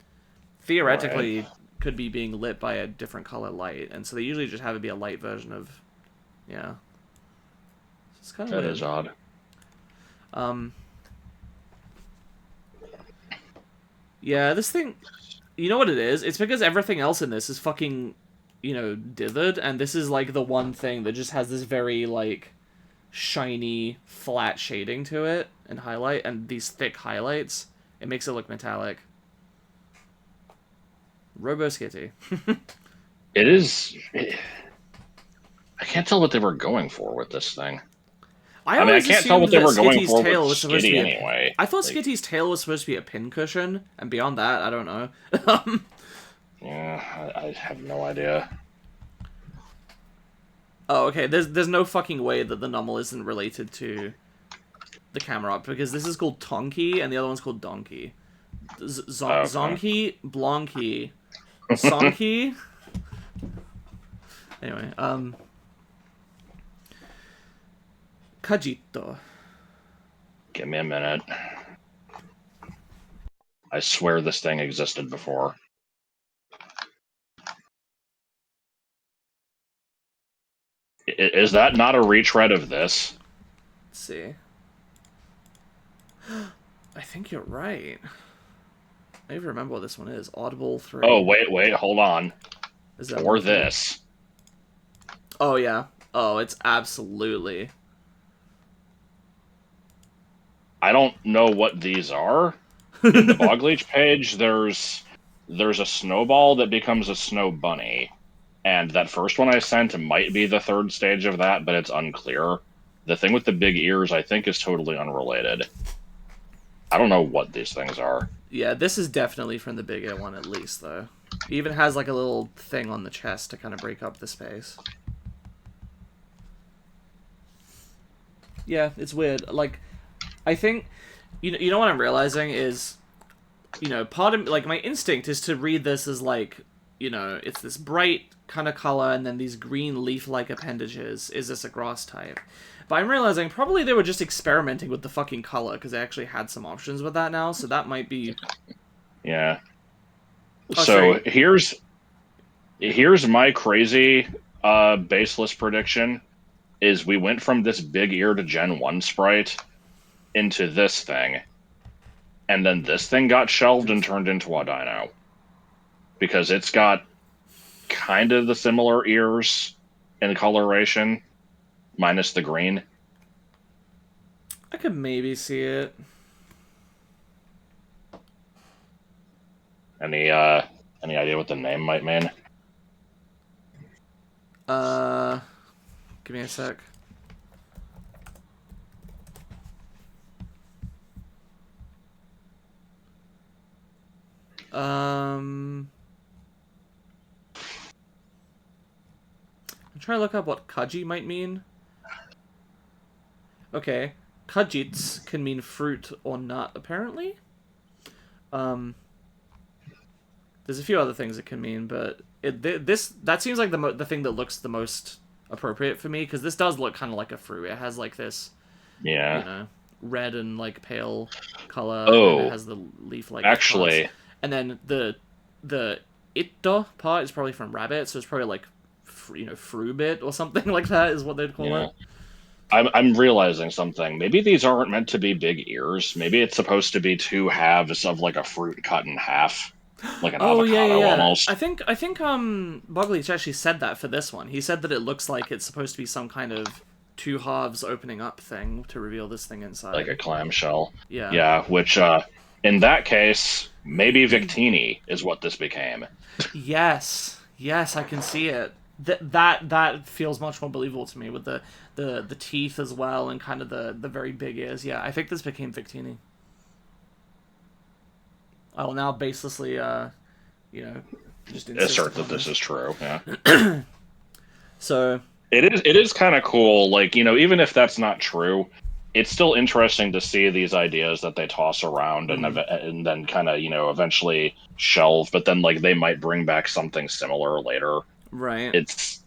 theoretically could be being lit by a different color light, and so they usually just have it be a light version of... Yeah. It's kind of That weird. is odd. Yeah, this thing... You know what it is? It's because everything else in this is fucking, dithered, and this is, like, the one thing that just has this very, like, shiny, flat shading to it, and highlight, and these thick highlights. It makes it look metallic. Robo-Skitty. It is... I can't tell what they were going for with this thing. I mean, I always can't tell what assumed they that were going Skitty's for tail with was supposed to Skitty be anyway. I thought Like, Skitty's tail was supposed to be a pincushion, and beyond that, I don't know. Yeah, I have no idea. Oh, okay. There's no fucking way that the Numel isn't related to the camera, because this is called Tonki, and the other one's called Donkey. Zonky, Blonky, Sonky. Anyway, Kajito. Give me a minute. I swear this thing existed before. Is that not a retread of this? Let's see. I think you're right. I even remember what this one is. Audible 3. Oh, wait, hold on. Is that Or this. Oh, yeah. Oh, it's absolutely... I don't know what these are. In the Bogleech page, there's a snowball that becomes a snow bunny. And that first one I sent might be the third stage of that, but it's unclear. The thing with the big ears, I think, is totally unrelated. I don't know what these things are. Yeah, this is definitely from the bigger one, at least, though. It even has, like, a little thing on the chest to kind of break up the space. Yeah, it's weird. Like, I think... You know what I'm realizing is... part of... Like, my instinct is to read this as, like... It's this bright kind of color, and then these green leaf-like appendages. Is this a grass type? But I'm realizing probably they were just experimenting with the fucking color, because they actually had some options with that now, so that might be... Yeah. Oh, so sorry. here's Here's my crazy baseless prediction: is we went from this big ear to Gen 1 sprite into this thing, and then this thing got shelved and turned into a dino. Because it's got kind of the similar ears in coloration, minus the green. I could maybe see it. Any idea what the name might mean? Uh, Give me a sec. I'm trying to look up what kaji might mean. Okay, kajits can mean fruit or nut, apparently. Um, there's a few other things it can mean, but that seems like the thing that looks the most appropriate for me, because this does look kind of like a fruit. It has like this, you Yeah. know, red and like pale color, and then it Oh, has the leaf-like parts. actually, And then the itto part is probably from rabbit, so it's probably like fruit or something like that is what they'd call yeah. it. I'm realizing something. Maybe these aren't meant to be big ears. Maybe it's supposed to be two halves of like a fruit cut in half, like an Oh yeah, yeah, avocado yeah. almost, I think Boglich actually said that for this one. He said that it looks like it's supposed to be some kind of two halves opening up thing to reveal this thing like inside. a clamshell. Yeah. Yeah, which in that case, maybe Victini is what this became. Yes. Yes, I can see it. That feels much more believable to me with the teeth as well and kind of the very big ears. Yeah, I think this became Victini. I will now baselessly you know, just insist Assert that upon this this. is true. Yeah. So It is kind of cool, like, even if that's not true, it's still interesting to see these ideas that they toss around and then kind of, eventually shelve, but then like they might bring back something similar later. right. It's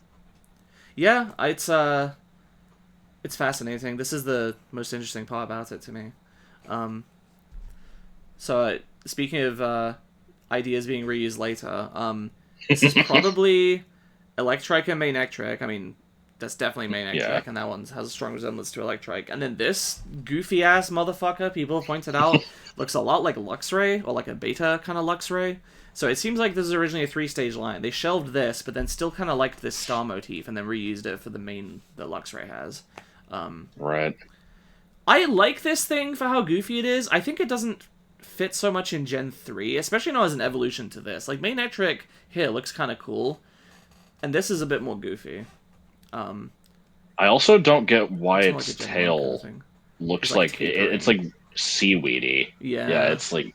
Yeah, it's fascinating. This is the most interesting part about it to me. Um, Speaking of ideas being reused later, this is probably Electrike and Manectric. I mean, that's definitely yeah, Manectric, and that one has a strong resemblance to Electrike. And then this goofy ass motherfucker, people have pointed out, looks a lot like Luxray, or like a beta kind of Luxray. So it seems like this is originally a 3-stage line. They shelved this, but then still kind of liked this star motif, and then reused it for the main that Luxray has. right. I like this thing for how goofy it is. I think it doesn't fit so much in Gen 3, especially not as an evolution to this. Like, Manectric here looks kind of cool, and this is a bit more goofy. I also don't get why It's more like a its Gen 1 kind of tail thing. It's looks like like it's like tapering. seaweedy. Yeah, Yeah. it's like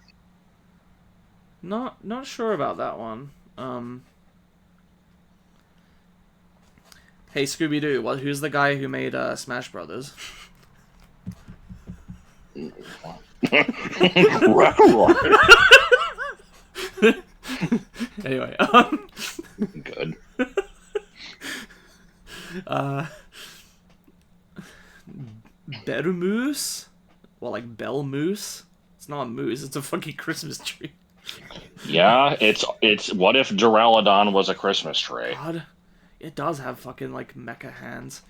Not sure about that one. Hey, Scooby-Doo, who's the guy who made Smash Brothers? Anyway, good. Better Well, like Bell Moose? It's not a moose, it's a fucking Christmas tree. Yeah, it's what if Duraludon was a Christmas tree? God, it does have fucking, like, mecha hands.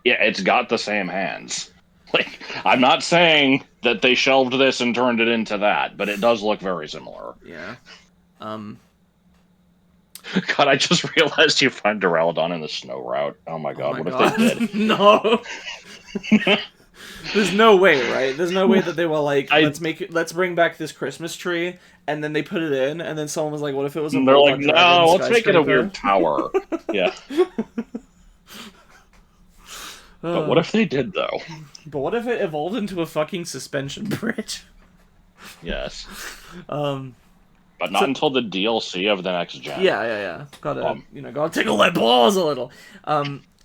Yeah, it's got the same hands. Like, I'm not saying that they shelved this and turned it into that, but it does look very similar. Yeah. God, I just realized you find Duraludon in the snow route. Oh my Oh god, my what if they did? god. No! There's no way, right? There's no way that they were like, I let's bring back this Christmas tree, and then they put it in, and then someone was like, what if it was a They're like, robot dragon no, let's make it a skyscraper? weird tower. Yeah. But what if they did though? But what if it evolved into a fucking suspension bridge? Yes. Um, But not until the DLC of the next gen. yeah. Gotta tickle their balls a little.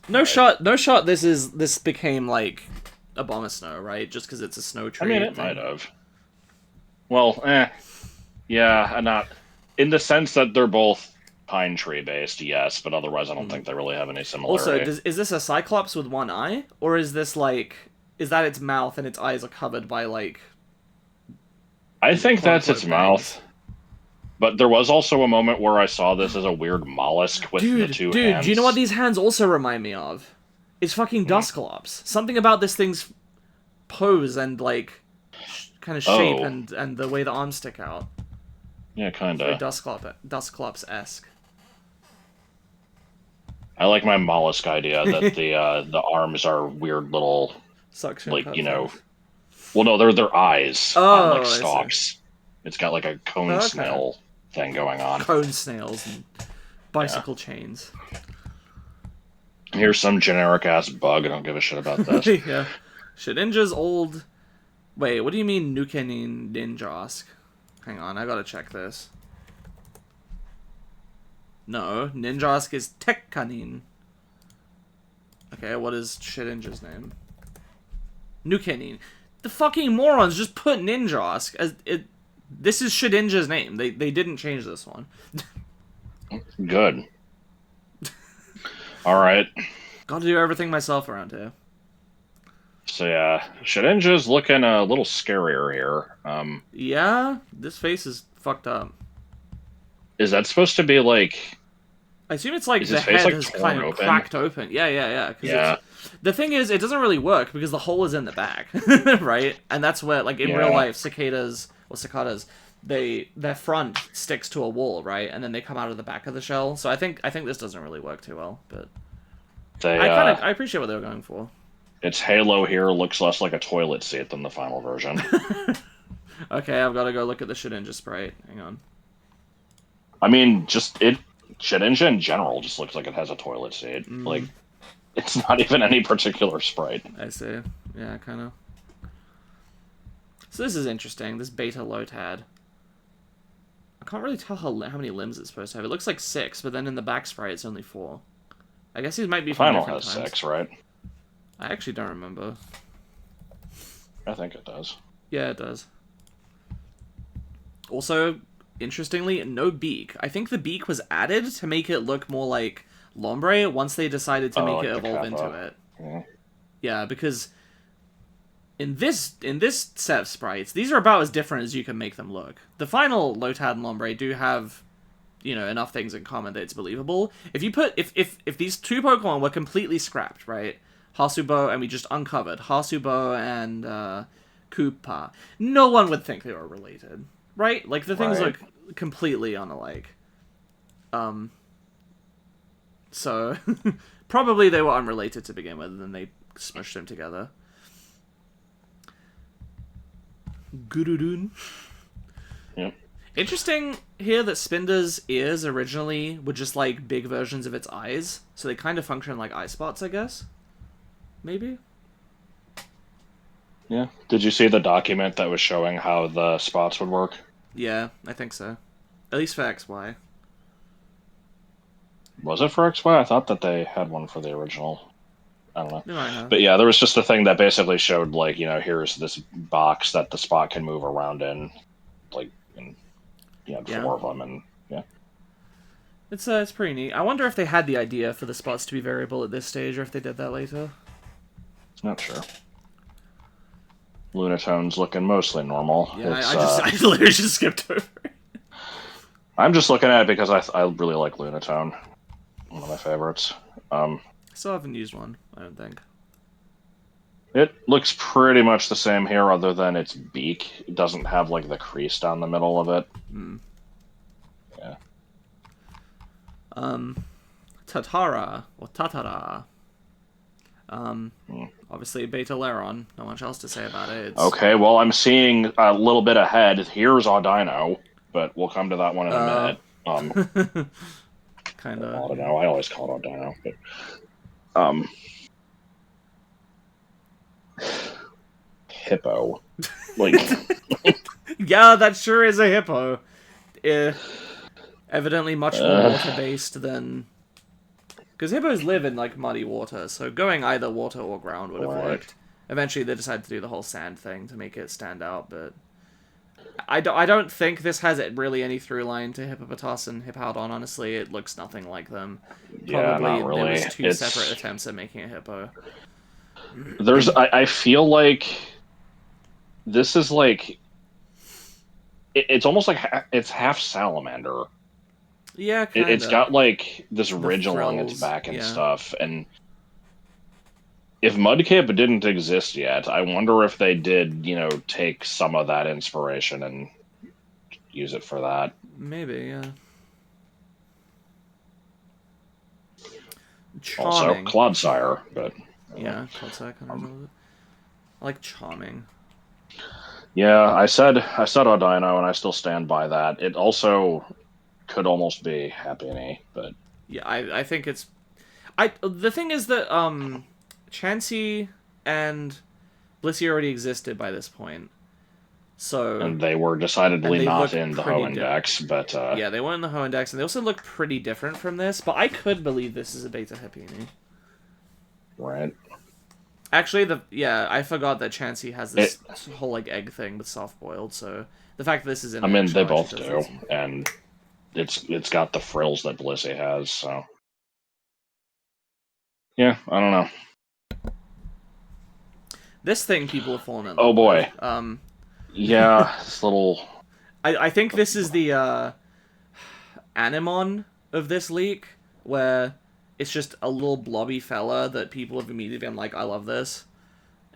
No shot. This became like a bomber snow, right? Just because it's a snow I tree. mean, it might have. Well, yeah, not in the sense that they're both pine tree based, yes, but otherwise I don't think they really have any Also, similarity. is this a cyclops with one eye, or is this like is that its mouth and its eyes are covered by like I think quote that's unquote its bangs? mouth. But there was also a moment where I saw this as a weird mollusk with the two Dude, do you know what hands. these hands also remind me of? It's fucking Dusclops. Something about this thing's pose and, like, kind of shape Oh, and the way the arms stick out. yeah, It's very kinda. Dusclops-esque. I like my mollusk idea that the arms are weird little, Suction like, cup things. well, no, they're their eyes on like Oh, I see. stalks. It's got like a cone Oh, okay. snail thing going on. Cone snails and Yeah. bicycle chains. Here's some generic ass bug. I don't give a shit about this. Yeah. Shedinja's old... Wait, what do you mean Nukenin Ninjask? Hang on, I gotta check this. No, Ninjask is Tekkanin. Okay, what is Shedinja's name? Nukenin. The fucking morons just put Ninjask as it. This is Shedinja's name. They didn't change this one. Good. All right. Gotta do everything myself around here. So yeah, Shedinja's looking a little scarier here. Yeah, this face is fucked up. Is that supposed to be like? I assume it's like Is the his face head like has torn kind of open? cracked open. Yeah. Yeah. The thing is, it doesn't really work because the hole is in the back, right? And that's where, like in real Yeah. life, cicadas, their front sticks to a wall, right? And then they come out of the back of the shell. So I think this doesn't really work too well, but They I appreciate what they were going for. its halo here looks less like a toilet seat than the final version. Okay, I've got to go look at the Shedinja sprite. Hang on. I mean, Shedinja in general just looks like it has a toilet seat. Like, it's not even any particular sprite. I see. Yeah, kind of. So this is interesting. This beta Lotad. I can't really tell how many limbs it's supposed to have. It looks like 6, but then in the back sprite it's only 4. I guess these might be The from final different has times. 6, right? I actually don't remember. I think it does. Yeah, it does. Also, interestingly, no beak. I think the beak was added to make it look more like Lombre once they decided to make like it the evolve into kappa. it. Yeah. Yeah, because in this set of sprites, these are about as different as you can make them look. The final Lotad and Lombre do have, enough things in common that it's believable. If you put if these two Pokemon were completely scrapped, right? Hasubo, and we just uncovered Hasubo and Koopa, no one would think they were related, right? Like the things Right. look completely unalike. So probably they were unrelated to begin with, and then they smushed them together. Gurudun. Yep. Interesting here that Spinder's ears originally were just like big versions of its eyes, so they kind of function like eye spots, I guess. Maybe? Yeah. Did you see the document that was showing how the spots would work? Yeah, I think so. At least for XY. Was it for XY? I thought that they had one for the original. I don't know. They might have. But yeah, there was just a thing that basically showed, like, here's this box that the spot can move around in. Like, and you had Yeah. 4 of them, and yeah. It's pretty neat. I wonder if they had the idea for the spots to be variable at this stage, or if they did that later. Not sure. Lunatone's looking mostly normal. Yeah, It's, I literally just skipped over it. I'm just looking at it because I really like Lunatone. One of my favorites. Still haven't used one, I don't think. It looks pretty much the same here, other than its beak. It doesn't have, like, the crease down the middle of it. Yeah. Tatara, or Tatara. Obviously Beta Laron. Not much else to say about it. It's, Okay, well, I'm seeing a little bit ahead. Here's Audino, but we'll come to that one in a minute. kind of. Audino, I always call it Audino, but hippo, like, Yeah, that sure is a hippo. Evidently much more water-based than... Because hippos live in, like, muddy water, so going either water or ground would have Right. worked. Eventually they decided to do the whole sand thing to make it stand out, but... I don't think this has really any through line to Hippopotas and Hippowdon, honestly. It looks nothing like them. yeah, not really. There was 2 It's, separate attempts at making a hippo. I feel like this is like it's almost like it's half salamander. Yeah, It's kinda. got like this The ridge along its frills, back and yeah. stuff. And if Mudkip didn't exist yet, I wonder if they did, take some of that inspiration and use it for that. Maybe, yeah. Also, Charming. Clodsire, but Yeah, Clodsire kind of goes with it. I like charming. yeah, I said Audino, and I still stand by that. It also could almost be Happiny, but Yeah, I think it's the thing is that Chansey and Blissey already existed by this point. So and they were and decidedly they not look in the pretty Hoendex, but yeah, they weren't in the Hoendex, and they also look pretty different from this, but I could believe this is a beta Happiny. right. Actually, I forgot that Chansey has this whole like egg thing with soft boiled, so the fact that this is in I an mean, they eggshell both actually does do, awesome. and it's got the frills that Blissey has, so yeah, I don't know. This thing people have fallen in Oh love with. boy, yeah, this little I think this is the Anemon of this leak, where it's just a little blobby fella that people have immediately been like, I love this.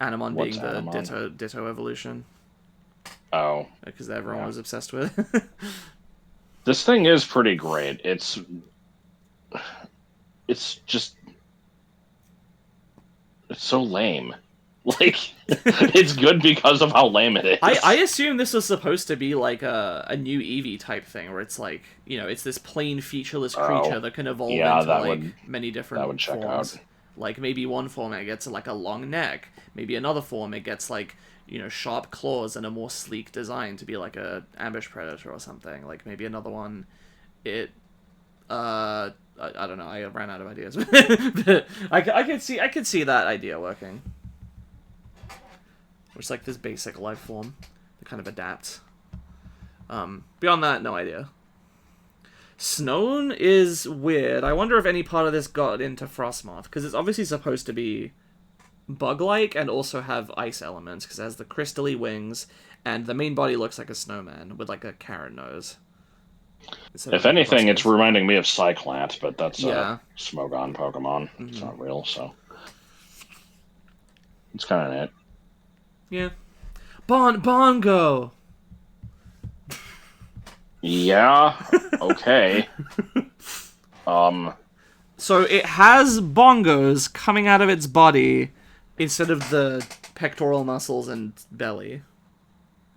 Anemon what's being the Anemon? Ditto evolution, Oh, because everyone yeah. was obsessed with. This thing is pretty great. It's just it's so lame. Like it's good because of how lame it I is. assume this was supposed to be like a new Eevee type thing, where it's like, it's this plain featureless Oh, creature that can evolve yeah, into that like would many that would different check out. forms. Like maybe one form it gets like a long neck, maybe another form it gets like sharp claws and a more sleek design to be like a ambush predator or something. Like maybe another one, it I don't know. I ran out of ideas. But I could see that idea working. It's like this basic life form that kind of adapts. Beyond that, no idea. Snown is weird. I wonder if any part of this got into Frostmoth, because it's obviously supposed to be bug-like and also have ice elements, because it has the crystally wings, and the main body looks like a snowman with like a carrot nose. Instead of If a anything, it's proboscis. reminding me of Cyclant, but that's a Yeah. Smogon Pokemon. It's Mm-hmm. not real, so it's kind of neat. Yeah. Bongo! Yeah. Okay. Um. So it has bongos coming out of its body instead of the pectoral muscles and belly.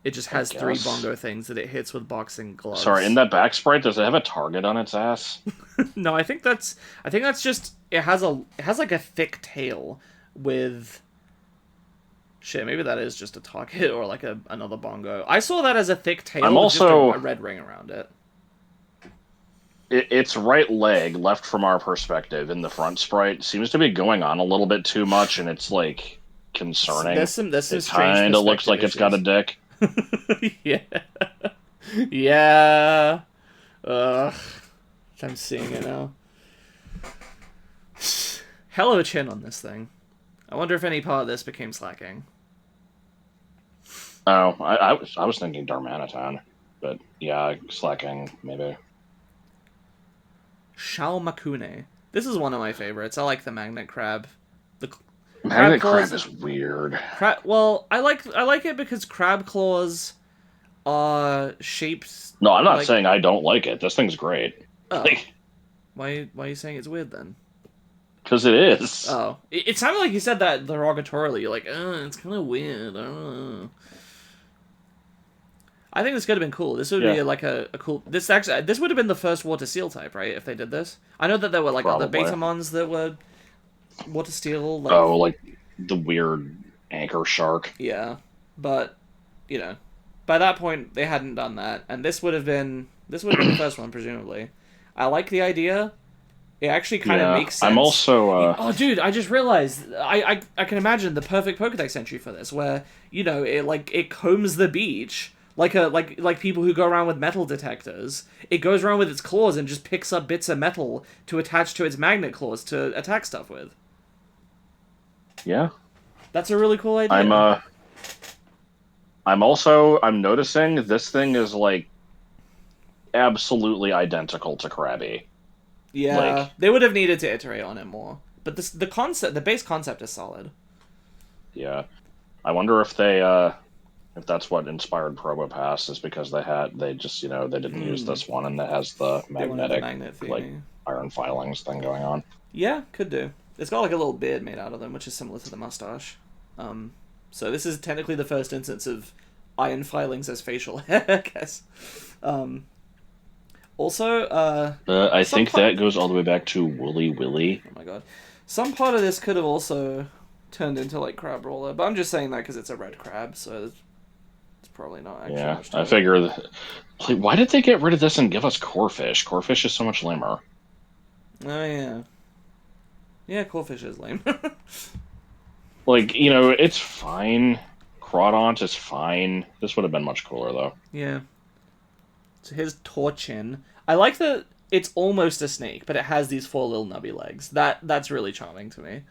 It just I has three guess. bongo things that it hits with boxing Sorry. In gloves. that back sprite, does it have a target on its ass? No, I think that's just it has like a thick tail with shit, maybe that is just a target or like another bongo. I saw that as a thick I'm tail with just a also red ring around it. its right leg, left from our perspective in the front sprite, seems to be going on a little bit too much, and it's like concerning. There's some It strange kind of looks perspective like it's got a issues. dick. Yeah. Yeah. Ugh. I'm seeing it now. Hell of a chin on this thing. I wonder if any part of this became slacking. Oh, I was thinking Darmanitan, but yeah, slacking maybe. Shalmakune. This is one of my favorites. I like the magnet crab. The crab Magnet crab claws. is weird. Well, I like it because crab claws are shaped No, I'm not like. saying I don't like it. This thing's great. Oh, Like, why are you saying it's weird then? because it is. Oh, it sounded like you said that derogatorily. You're like, it's kind of weird. I don't know. I think this could have been cool. This would Yeah, be like a cool. This would have been the first water steel type, right? If they did this, I know that there were like other probably. Betamons that were water steel, like Oh, like the weird anchor shark. yeah, but you know, by that point they hadn't done that, and this would have been the first one, presumably. I like the idea. It actually kind of Yeah, makes I'm sense. also. Oh, dude, I just realized I can imagine the perfect Pokedex entry for this, where it combs the beach like people who go around with metal detectors. It goes around with its claws and just picks up bits of metal to attach to its magnet claws to attack stuff with. Yeah, That's a really cool I'm. idea. I'm noticing this thing is like absolutely identical to Krabby. Yeah, Like, they would have needed to iterate on it more. But the concept, the base concept is solid. yeah. I wonder if that's what inspired Probopass is because they just, they didn't use Hmm. this one and it has the They wanted the magnetic magnet like theming. iron filings thing going on. Yeah, could do. It's got like a little beard made out of them, which is similar to the mustache. Um, so this is technically the first instance of iron filings as facial hair, I guess. Um, also, I some think part. that goes all the way back to Wooly Willy. Oh my god, some part of this could have also turned into like crab roller, but I'm just saying that because it's a red crab, so it's probably not actually Yeah, much I to it. figure. Like, why did they get rid of this and give us Corefish? Corefish is so much lamer. Oh yeah, yeah, Corefish is lame. Like, it's fine. Crawdont is fine. This would have been much cooler, though. Yeah. So here's Torchin. I like that it's almost a snake, but it has these four little nubby legs. That's really charming to me.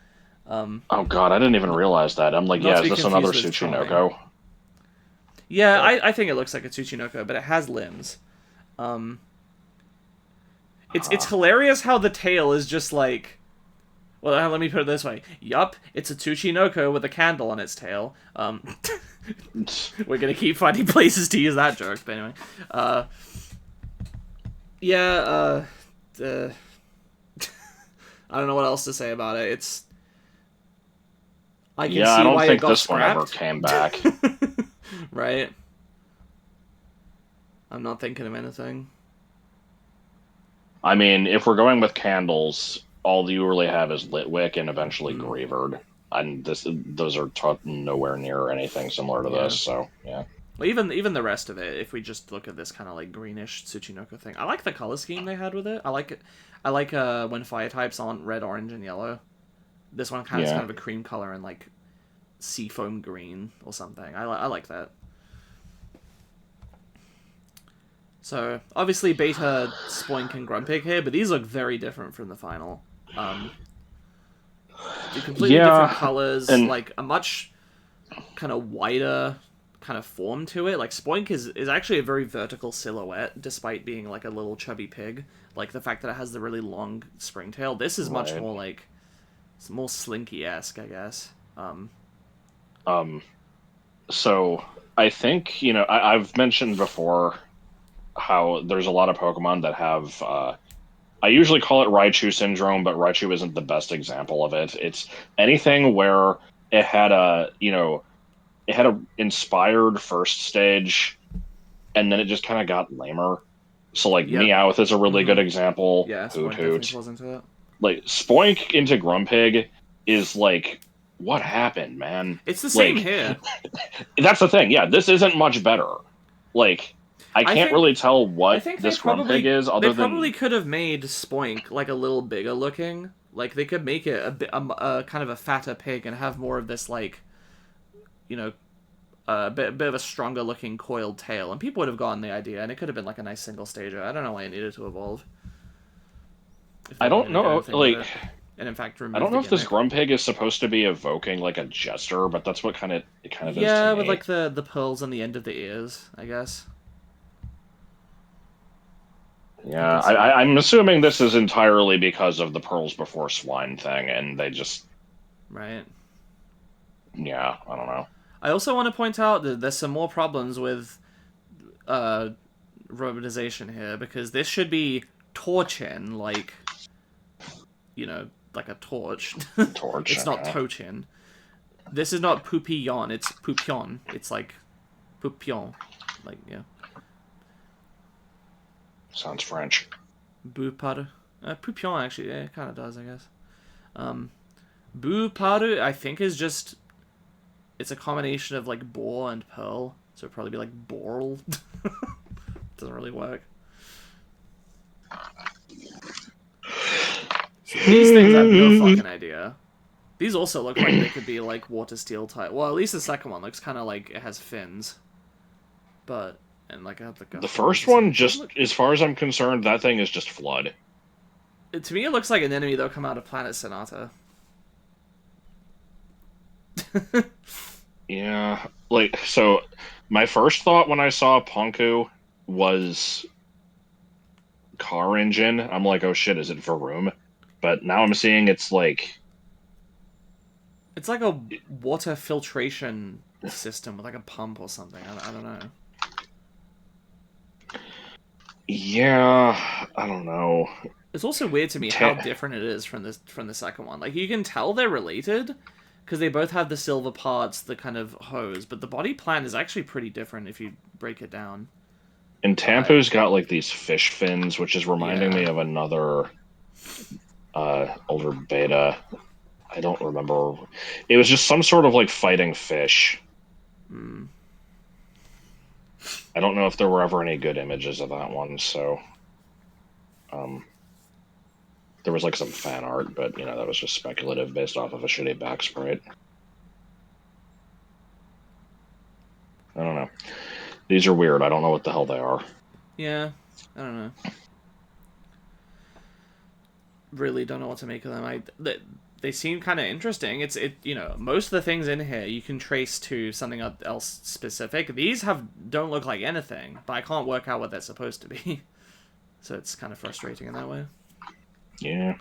Oh god, I didn't even Not, realize that. I'm like, not yeah, to is be this another confused with charming. Tsuchinoko? Yeah, But I think it looks like a Tsuchinoko, but it has limbs. Um, it's huh. hilarious how the tail is just like. Well, let me put it this way. Yup, it's a Tsuchinoko with a candle on its tail. We're gonna keep finding places to use that joke, but anyway. Yeah, uh, I don't know what else to say about it. I can Yeah, I see don't why it think got this one ever scrapped. came back. Right? I'm not thinking of anything. I mean, if we're going with candles, all you really have is Litwick and eventually Hmm. Graveard. And those are nowhere near anything similar to Yeah. this, so yeah. Well, even the rest of it, if we just look at this kind of like greenish Tsuchinoko thing, I like the color scheme they had with it. I like it. I like when fire types aren't red, orange, and yellow. This one kind of is kind Yeah. of a cream color and like seafoam green or something. I like that. So obviously Beta, Spoink, and Grumpig here, but these look very different from the final. The completely different Yeah, colors, and like a much kind of wider kind of form to it. Like Spoink is actually a very vertical silhouette, despite being like a little chubby pig. Like the fact that it has the really long springtail. This is much right. more like it's more slinky-esque, I guess. Um, so I think, I've mentioned before how there's a lot of Pokemon that have I usually call it Raichu syndrome, but Raichu isn't the best example of it. It's anything where it had a inspired first stage and then it just kind of got lamer. So like Yep. Meowth is a really good Mm-hmm. example. Yeah, Hoot Spoink definitely Hoot. falls into it. Like Spoink into Grumpig is like what happened, man? It's the same Like here. that's the thing. Yeah, this isn't much better. Like I I can't think really tell I what think this Grumpig is they other probably than could have made Spoink like a little bigger looking. Like they could make it a bit a kind of a fatter pig and have more of this like you know bit of a stronger looking coiled tail, and people would have gotten the idea, and it could have been like a nice single stager. I don't know why it needed to evolve if they I don't wanted to do know. anything with Like it, and in fact I remove don't the know if this gimmick. Grumpig is supposed to be evoking like a jester, but that's what it kind of is to Yeah, with me. like the pearls on the end of the ears, I guess. I Yeah, can see it. I'm assuming this is entirely because of the pearls before swine thing, and they just Right. yeah, I don't know. I also want to point out that there's some more problems with uh, robotization here because this should be Torchin, like like a torch. Torch. It's not Tochin. This is not Poupillon. It's Poupion. It's like Poupion, like yeah. Sounds French. Boupar. Poupion actually, yeah, it kind of does, I guess. Boupar, I think is just it's a combination of like boar and pearl, so it'd probably be like Borl. Doesn't really work. So these things I have no fucking idea. These also look like they could be like water steel type. Well, at least the second one looks kind of like it has fins, but and like a The horns first or something. one, It doesn't just look. as far as I'm concerned, that thing is just flood. To me, it looks like an enemy that'll come out of Planet Sonata. Yeah, like so my first thought when I saw Punku was car engine. I'm like, oh shit, is it Varoom? But now I'm seeing it's like, It's like a water filtration system with like a pump or something. I don't know. yeah, I don't know. It's also weird to me how Ta different it is from the second one. Like you can tell they're related because they both have the silver parts, the kind of hose, but the body plan is actually pretty different if you break it down. and But Tampu's got like these fish fins, which is reminding yeah, me of another older beta. I don't remember. It was just some sort of like fighting fish. mm. I don't know if there were ever any good images of that one, so um, there was like some fan art, but you know that was just speculative based off of a shitty back sprite. I don't know. These are weird. I don't know what the hell they are. Yeah, I don't know. Really don't know what to make of them. They seem kind of interesting. Most of the things in here you can trace to something else specific. These don't look like anything, but I can't work out what they're supposed to be. So it's kind of frustrating in that way. Yeah.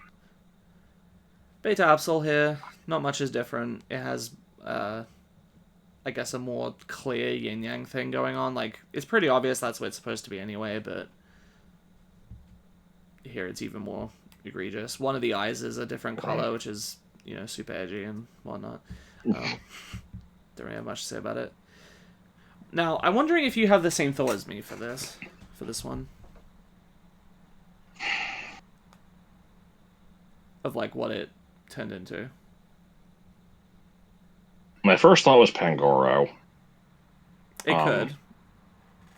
Beta Absol here, not much is different. It has, I guess, a more clear yin yang thing going on. Like it's pretty obvious that's what it's supposed to be anyway, but here it's even more egregious. One of the eyes is a different color, which is super edgy and whatnot. Um, don't really have much to say about it. Now, I'm wondering if you have the same thought as me for this one, of like what it turned into. My first thought was Pangoro. It could,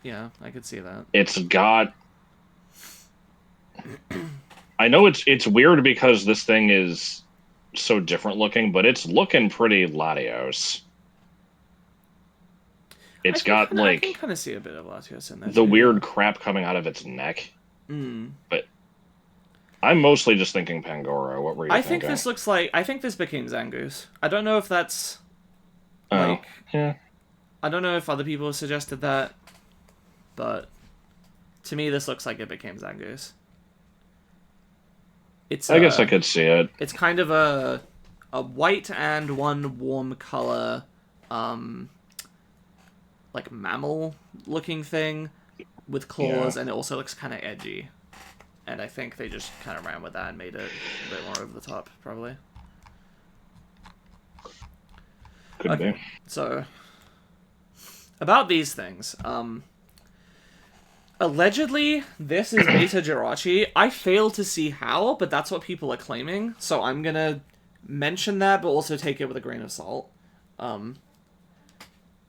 yeah, I could see that. It's got. I know it's weird because this thing is so different looking, but it's looking pretty Latios. It's got I like can kind of see a bit of Latios in there the too. Yeah. weird crap coming out of its neck, Mm. but I'm mostly just thinking Pangoro. What were you thinking? I think this became Zangoose. I don't know if that's Oh, like yeah. I don't know if other people have suggested that, but to me this looks like it became Zangoose. It's I guess I could see it. it's kind of a white and one warm color, um, like mammal looking thing with Yeah, claws, and it also looks kind of edgy. And I think they just kind of ran with that and made it a bit more over the top, probably. could be. Okay, so about these things, allegedly this is Beta Jirachi. I fail to see how, but that's what people are claiming. So I'm gonna mention that, but also take it with a grain of salt. Um,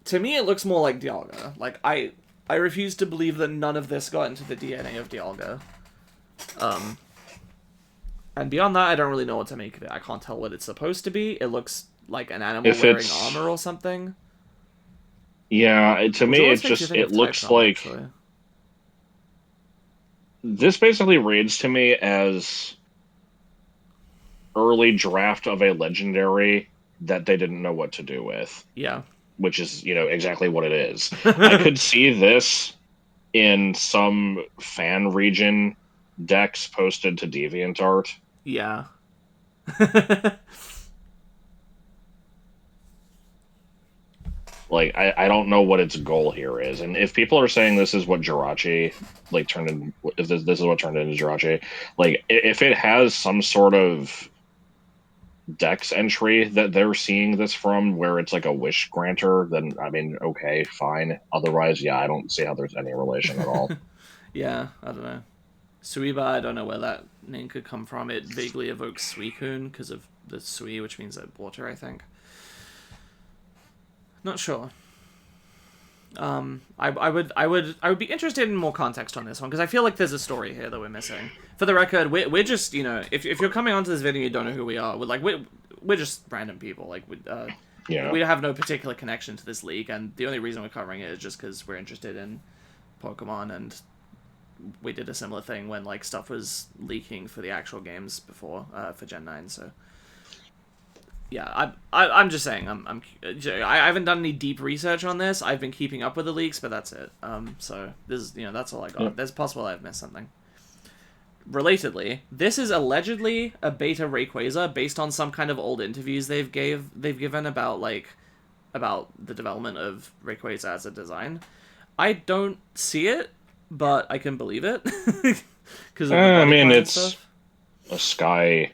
to me, it looks more like Dialga. Like I refuse to believe that none of this got into the DNA of Dialga. Um, and beyond that, I don't really know what to make of it. I can't tell what it's supposed to be. It looks like an animal If wearing it's armor or something, to which me, always makes you think it of looks Typhon, like actually. this basically reads to me as early draft of a legendary that they didn't know what to do with, Yeah. which is, exactly what it is. I could see this in some fan region decks posted to DeviantArt. Yeah. Like, I don't know what its goal here is. And if people are saying this is what Jirachi like turned in, if this is what turned into Jirachi, like if it has some sort of dex entry that they're seeing this from where it's like a wish granter, then I mean, okay, fine. Otherwise, yeah, I don't see how there's any relation at all. Yeah, I don't know. Suiba, I don't know where that name could come from. It vaguely evokes Suicune because of the Sui, which means like water, I think. Not sure. I would be interested in more context on this one because I feel like there's a story here that we're missing. For the record, we're just if you're coming onto this video and you don't know who we are, we're just random people. Like Yeah. we have no particular connection to this league, and the only reason we're covering it is just because we're interested in Pokemon, and we did a similar thing when stuff was leaking for the actual games before for Gen 9. So Yeah, I'm just saying. I haven't done any deep research on this. I've been keeping up with the leaks, but that's it. So this is, that's all I got. Yep. There's possible I've missed something. Relatedly, this is allegedly a beta Rayquaza based on some kind of old interviews they've given about the development of Rayquaza as a design. I don't see it, but I can believe it because of the I body mean, plan and it's stuff. a sky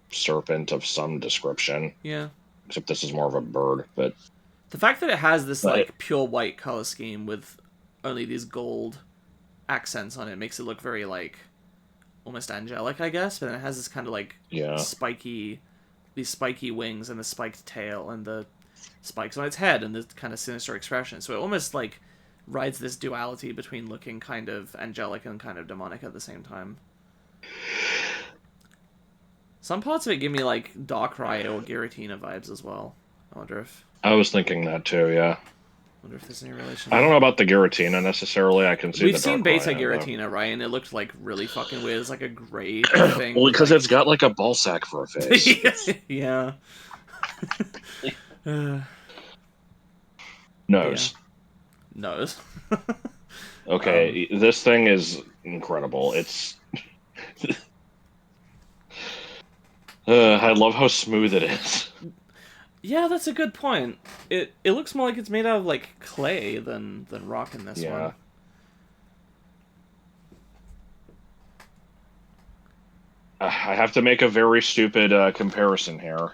serpent of some description, Yeah. except this is more of a bird. The fact that it has this But like pure white color scheme with only these gold accents on it makes it look very like almost angelic, I guess. But then it has this kind of like yeah, spiky, these spiky wings and the spiked tail and the spikes on its head and the kind of sinister expression. So it almost like rides this duality between looking kind of angelic and kind of demonic at the same time. Some parts of it give me like Darkrai or Giratina vibes as well. I I was thinking that too. Yeah, wonder if there's any relation I don't there. know about the Giratina necessarily. I can see We've the seen dark Beta Rhino though. Giratina, right? And it looked like really fucking weird. It's like a gray thing Well, with because like it's got like a ball sack for a face. yeah. Yeah. Nose. Nose. Okay, this thing is incredible. It's. I love how smooth it is. Yeah, that's a good point. It looks more like it's made out of like clay than rock in this Yeah. one. I have to make a very stupid comparison here.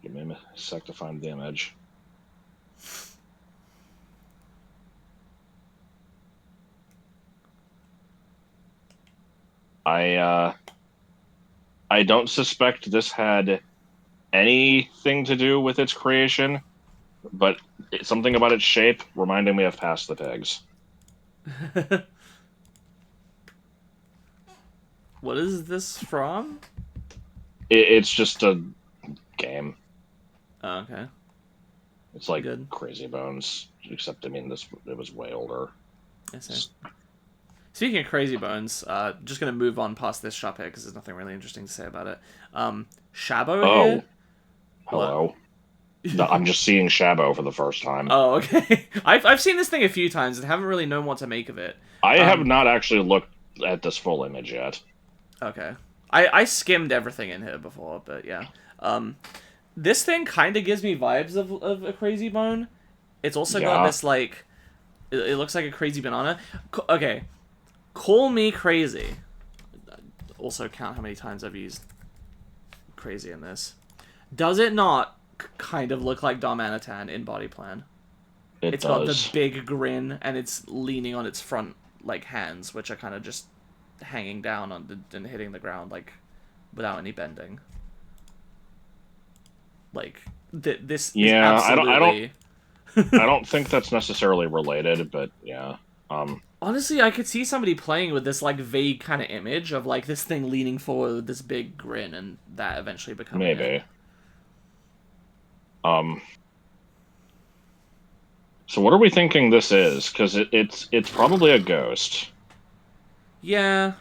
Give me a sec to find the image. I I don't suspect this had anything to do with its creation, but something about its shape reminded me of Past the Pigs. What is this from? It's just a game. Oh, okay. It's like Good. Crazy Bones, except I mean this it was way older. I see. Speaking of Crazy Bones, just gonna move on past this shop here because there's nothing really interesting to say about it. Shabo Oh, here. What? hello. No, I'm just seeing Shabo for the first time. Oh, okay. I've seen this thing a few times and haven't really known what to make of it. I have Um, not actually looked at this full image yet. okay. I skimmed everything in here before, but yeah. This thing kind of gives me vibes of a Crazy Bone. It's also got Yeah. this like, it looks like a crazy banana. Okay, call me crazy. Also count how many times I've used crazy in this. Does it not kind of look like Darmanitan in body plan? It It's got the does. big grin and it's leaning on its front like hands, which are kind of just hanging down and hitting the ground like without any bending. Like this is Yeah, absolutely. I don't think that's necessarily related, but yeah. Honestly, I could see somebody playing with this like vague kind of image of like this thing leaning forward with this big grin, and that eventually becoming it. Maybe. Um so what are we thinking this is? Because it's probably a ghost. Yeah,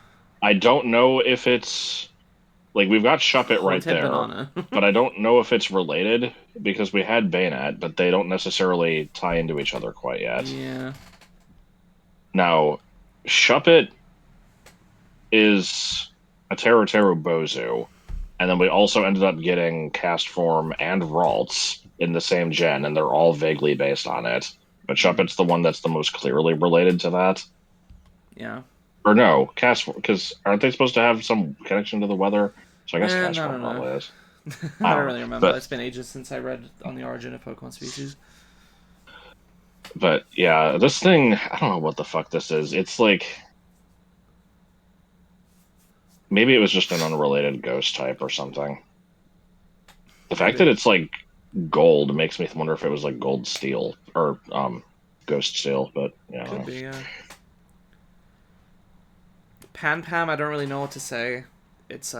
I don't know if it's like we've got Shuppet right haunted there, banana. but I don't know if it's related because we had Bayonet, but they don't necessarily tie into each other quite yet. Yeah. Now, Shuppet is a Teru Bozu, and then we also ended up getting Cast Form and Ralts in the same gen, and they're all vaguely based on it. But Shuppet's the one that's the most clearly related to that. Yeah. Or no, Cast because aren't they supposed to have some connection to the weather? So I guess Cast I Form don't know. probably is. I I don't don't know, really remember. but It's been ages since I read on the origin of Pokemon species. yeah, this thing I don't know what the fuck this is. It's like maybe it was just an unrelated ghost type or something. The fact that Maybe. it's like gold makes me wonder if it was like gold steel or ghost steel, but Could yeah. be, yeah. Pam, I don't really know what to say. It's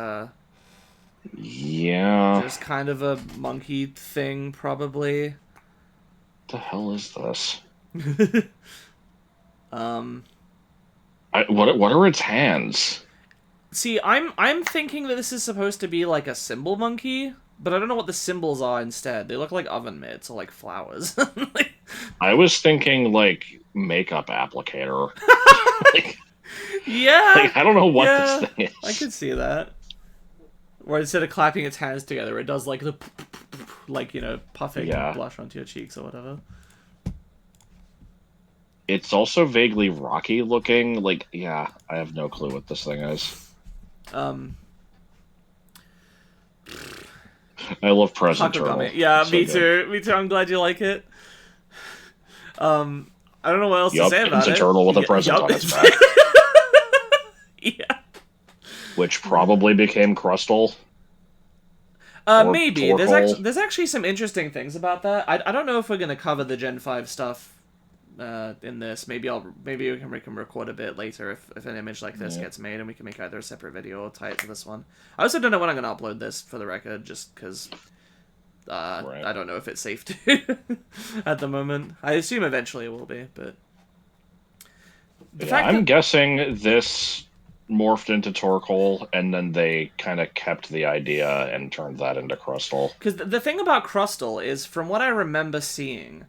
Yeah. just kind of a monkey thing, probably. What the hell is this? um, What are its hands? See, I'm thinking that this is supposed to be like a symbol monkey, but I don't know what the symbols are instead. They look like oven mitts or like flowers. I was thinking like makeup applicator. like, Yeah, I don't know what this yeah, thing I is. could see that. Where instead of clapping its hands together, it does like the like puffing Yeah. blush onto your cheeks or whatever. It's also vaguely rocky looking. Like, yeah, I have no clue what this thing is. Um, I love Present Turtle. Hakogami. Yeah, It's so me good. too. Me too. I'm glad you like it. I don't know what else to Yup, say it's about a it. turtle with a present Yup. on its back, Yeah. which probably became Crustle or Maybe Torkoal. there's actually some interesting things about that. I don't know if we're gonna cover the Gen 5 stuff in this. Maybe we can record a bit later if an image like this Yeah, gets made and we can make either a separate video or tie it to this one. I also don't know when I'm gonna upload this for the record, just because right. I don't know if it's safe to at the moment. I assume eventually it will be, but the Yeah, fact I'm that guessing this morphed into Torkoal, and then they kind of kept the idea and turned that into Crustle. because the thing about Crustle is, from what I remember seeing,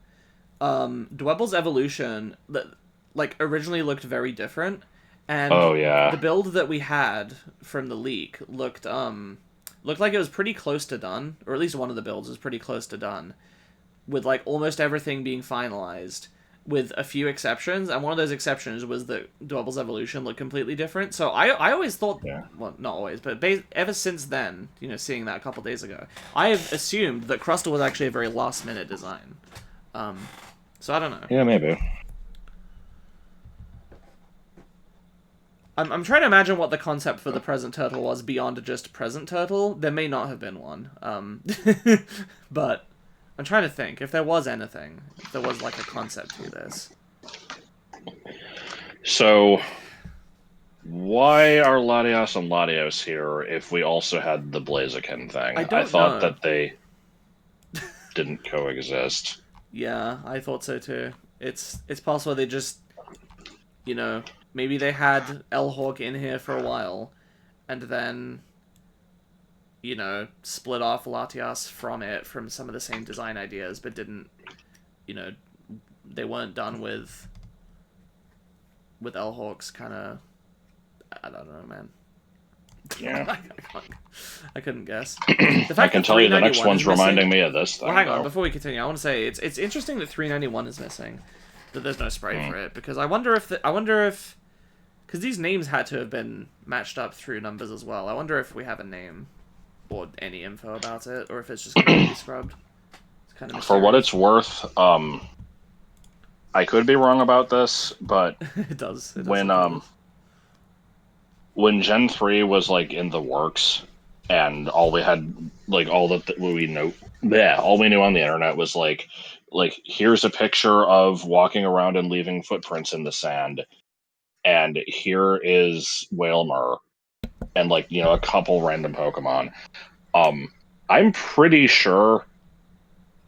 Dwebble's evolution that like originally looked very different, and Oh the yeah, build that we had from the leak looked like it was pretty close to done, or at least one of the builds was pretty close to done, with like almost everything being finalized, with a few exceptions, and one of those exceptions was that Dwebble's evolution looked completely different. So I always thought, yeah. well, not always, but ever since then, seeing that a couple days ago, I have assumed that Crustle was actually a very last minute design. Um, so I don't know. Yeah, maybe. I'm trying to imagine what the concept for the present turtle was beyond just present turtle. There may not have been one. But I'm trying to think if there was anything, if there was like a concept to this. So, why are Latios and Latios here if we also had the Blaziken I thing? I don't thought know. that they didn't coexist. Yeah, I thought so too. It's possible they just, you know, maybe they had L-Hawk in here for a while, and then, split off Latias from some of the same design ideas, but didn't, you know, they weren't done with L-Hawk's kind of. I don't know, man. Yeah. I couldn't guess. The I fact can that tell you the next 391 is one's reminding missing. me of this Well, thing, hang on. though. Before we continue, I want to say it's interesting that 391 is missing. That there's no sprite Hmm. for it, because I wonder if because these names had to have been matched up through numbers as well. I wonder if we have a name or any info about it, or if it's just completely scrubbed. It's kind of For what it's mysterious. worth, I could be wrong about this, but It does. It does when look like this. when Gen 3 was like in the works and all we had like all that we know yeah, all we knew on the internet was like here's a picture of walking around and leaving footprints in the sand and here is Whalmer and like a couple random Pokemon. Um I'm pretty sure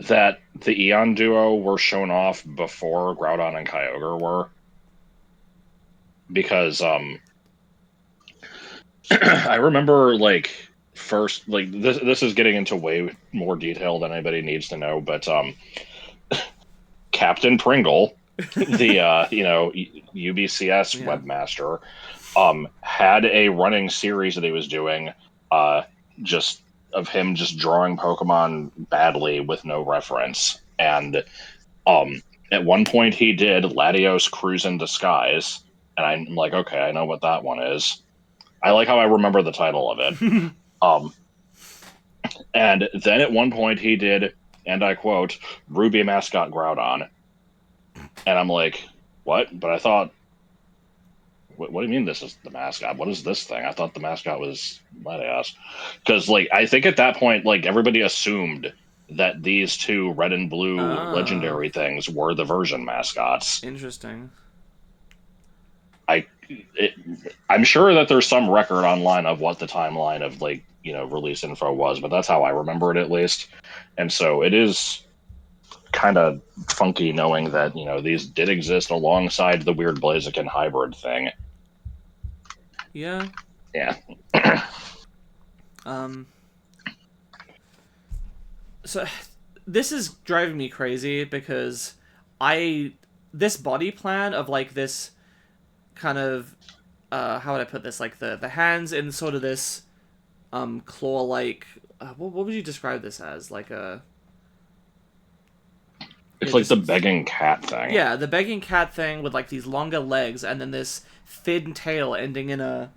that the Eon duo were shown off before Groudon and Kyogre were because I remember like first like this is getting into way more detail than anybody needs to know, but Captain Pringle, the UBCS Yeah. webmaster, had a running series that he was doing uh just of him just drawing Pokemon badly with no reference. And at one point he did Latios Cruise in Disguise, and I'm like, okay, I know what that one is. I like how I remember the title of it. Um, and then at one point he did, and I quote, Ruby mascot Groudon. And I'm like, what? But I thought, what do you mean this is the mascot? What is this thing? I thought the mascot was Latias. Because, like, I think at that point, like, everybody assumed that these two red and blue Ah, legendary things were the version mascots. interesting. I, it, I'm sure that there's some record online of what the timeline of like release info was, but that's how I remember it at least. And so it is kind of funky knowing that these did exist alongside the weird Blaziken hybrid thing. Yeah. Yeah. Um, so this is driving me crazy because I this body plan of like this kind of how would I put this, like the hands in sort of this claw like what would you describe this as, like a It's like the just begging cat thing. yeah, the begging cat thing with like these longer legs and then this thin tail ending in a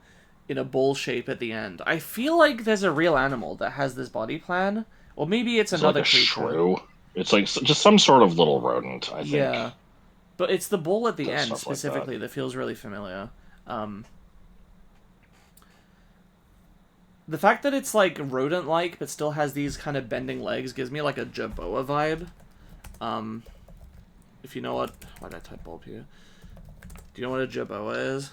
bowl shape at the end. I feel like there's a real animal that has this body plan, or maybe it's Is it like another a creature. shrew? It's like just some sort of little rodent, I think. Yeah, but it's the bowl at the Does end stuff like that. specifically that feels really familiar. Um, the fact that it's like rodent-like but still has these kind of bending legs gives me like a jerboa vibe. Um, if you know what, why did I type bulb here? Do you know what a jerboa is?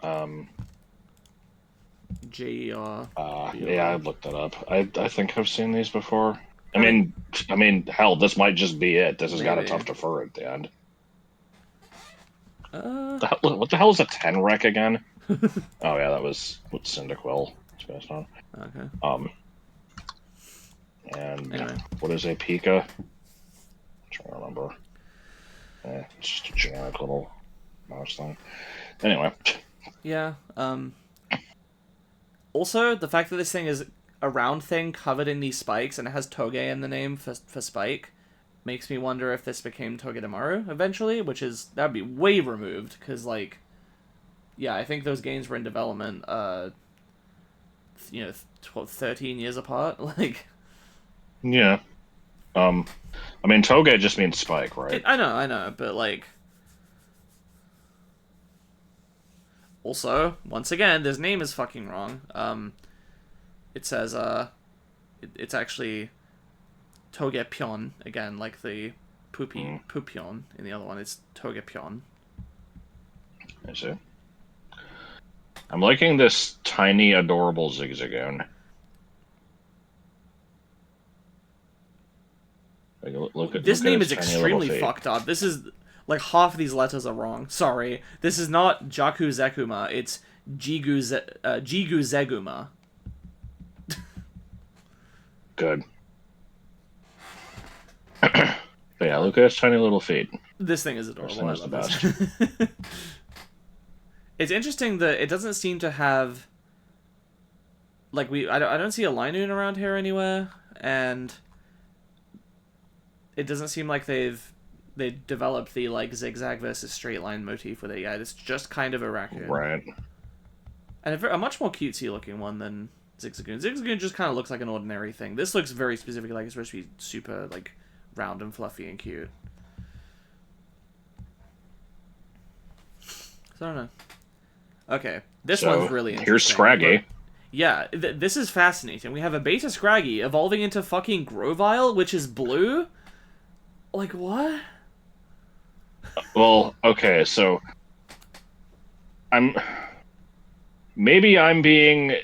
Um, yeah, I J-E-R-B-O-A. looked that up. I think I've seen these before. I I mean, mean, hell, this might just be it. This has got a maybe. tuft of fur at the end. Uh, What the hell is a ten rec again? Oh yeah, that was what Cyndaquil is based on. okay. And Anyway. what is a Pika? I'm trying to remember. It's just a generic little mouse thing. Anyway. Yeah. Also, the fact that this thing is a round thing covered in these spikes and it has Toge in the name for Spike makes me wonder if this became Togedemaru eventually, which is that'd be way removed because like, yeah, I think those games were in development, 12, 13 years apart. Like, Yeah. Um, I mean, Toge just means spike, right? I know, but like, also once again, this name is fucking wrong. It says it's actually Togepyeon again, like the Pupyeon in the other one. It's Togepyeon. I see. I'm liking this tiny, adorable Zigzagoon. Like, This look at name its is tiny little extremely feet. fucked up. This is like half of these letters are wrong. Sorry, this is not Jaku Zekuma. It's Jigu Zeguma. Good. But yeah, look at its tiny little feet. This thing is This adorable. thing I is the love best. this. It's interesting that it doesn't seem to have like I don't see a Linoon around here anywhere, and it doesn't seem like they developed the like zigzag versus straight line motif with it yet. It's just kind of a raccoon, Right. and a much more cutesy looking one than Zigzagoon. Zigzagoon just kind of looks like an ordinary thing. This looks very specifically like it's supposed to be super like round and fluffy and cute. So I don't know. Okay, this So, one's really interesting. here's Scraggy. Yeah, this is fascinating. We have a beta Scraggy evolving into fucking Grovyle, which is blue. Like what? Well, okay, so I'm maybe I'm being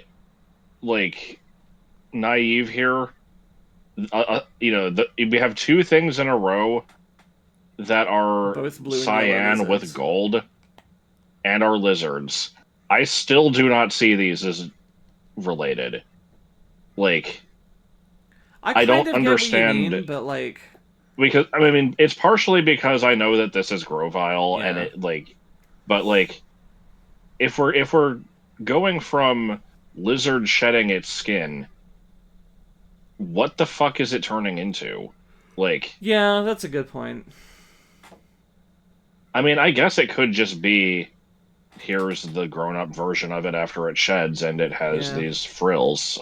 like naive here. We have two things in a row that are Both blue and yellow cyan with lizards. gold and are lizards. I still do not see these as related. Like, I I kind don't of get what you understand mean, but like, because I mean it's partially because I know that this is Grovyle and yeah, it like, but like if we're going from lizard shedding its skin, what the fuck is it turning into? Like, yeah, that's a good point. I mean, I guess it could just be here's the grown-up version of it after it sheds and it has Yeah, these frills.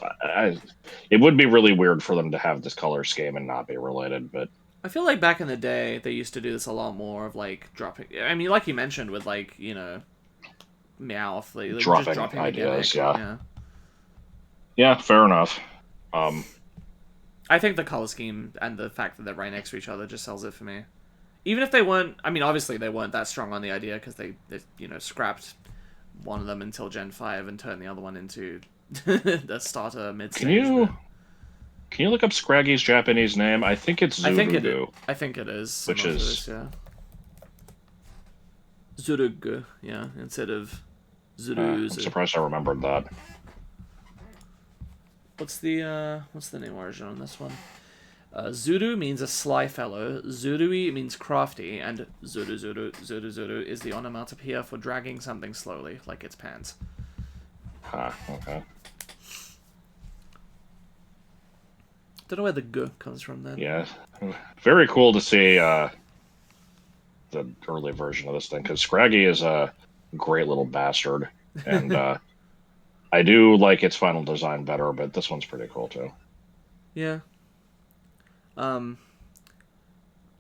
It would be really weird for them to have this color scheme and not be related, but I feel like back in the day they used to do this a lot more of like dropping. I mean, like you mentioned with like Meowth, like just dropping dropping the ideas, gimmick. yeah. Yeah, Yeah, fair enough. Um, I think the color scheme and the fact that they're right next to each other just sells it for me. Even if they weren't, I mean, obviously they weren't that strong on the idea because they scrapped one of them until Gen 5 and turned the other one into the starter mid can stage. you can you look up Scraggy's Japanese name? I think it's Zurugu, I think it is which synonymous, is yeah. Zurugu, yeah, instead of Zuru. I'm surprised I remembered that. What's the name origin on this one? Zuru means a sly fellow, Zurui means crafty, and Zuru is the onomatopoeia for dragging something slowly, like its pants. Okay. Don't know where the G comes from then. Yeah. Very cool to see the early version of this thing, because Scraggy is a great little bastard, and I do like its final design better, but this one's pretty cool too. Yeah.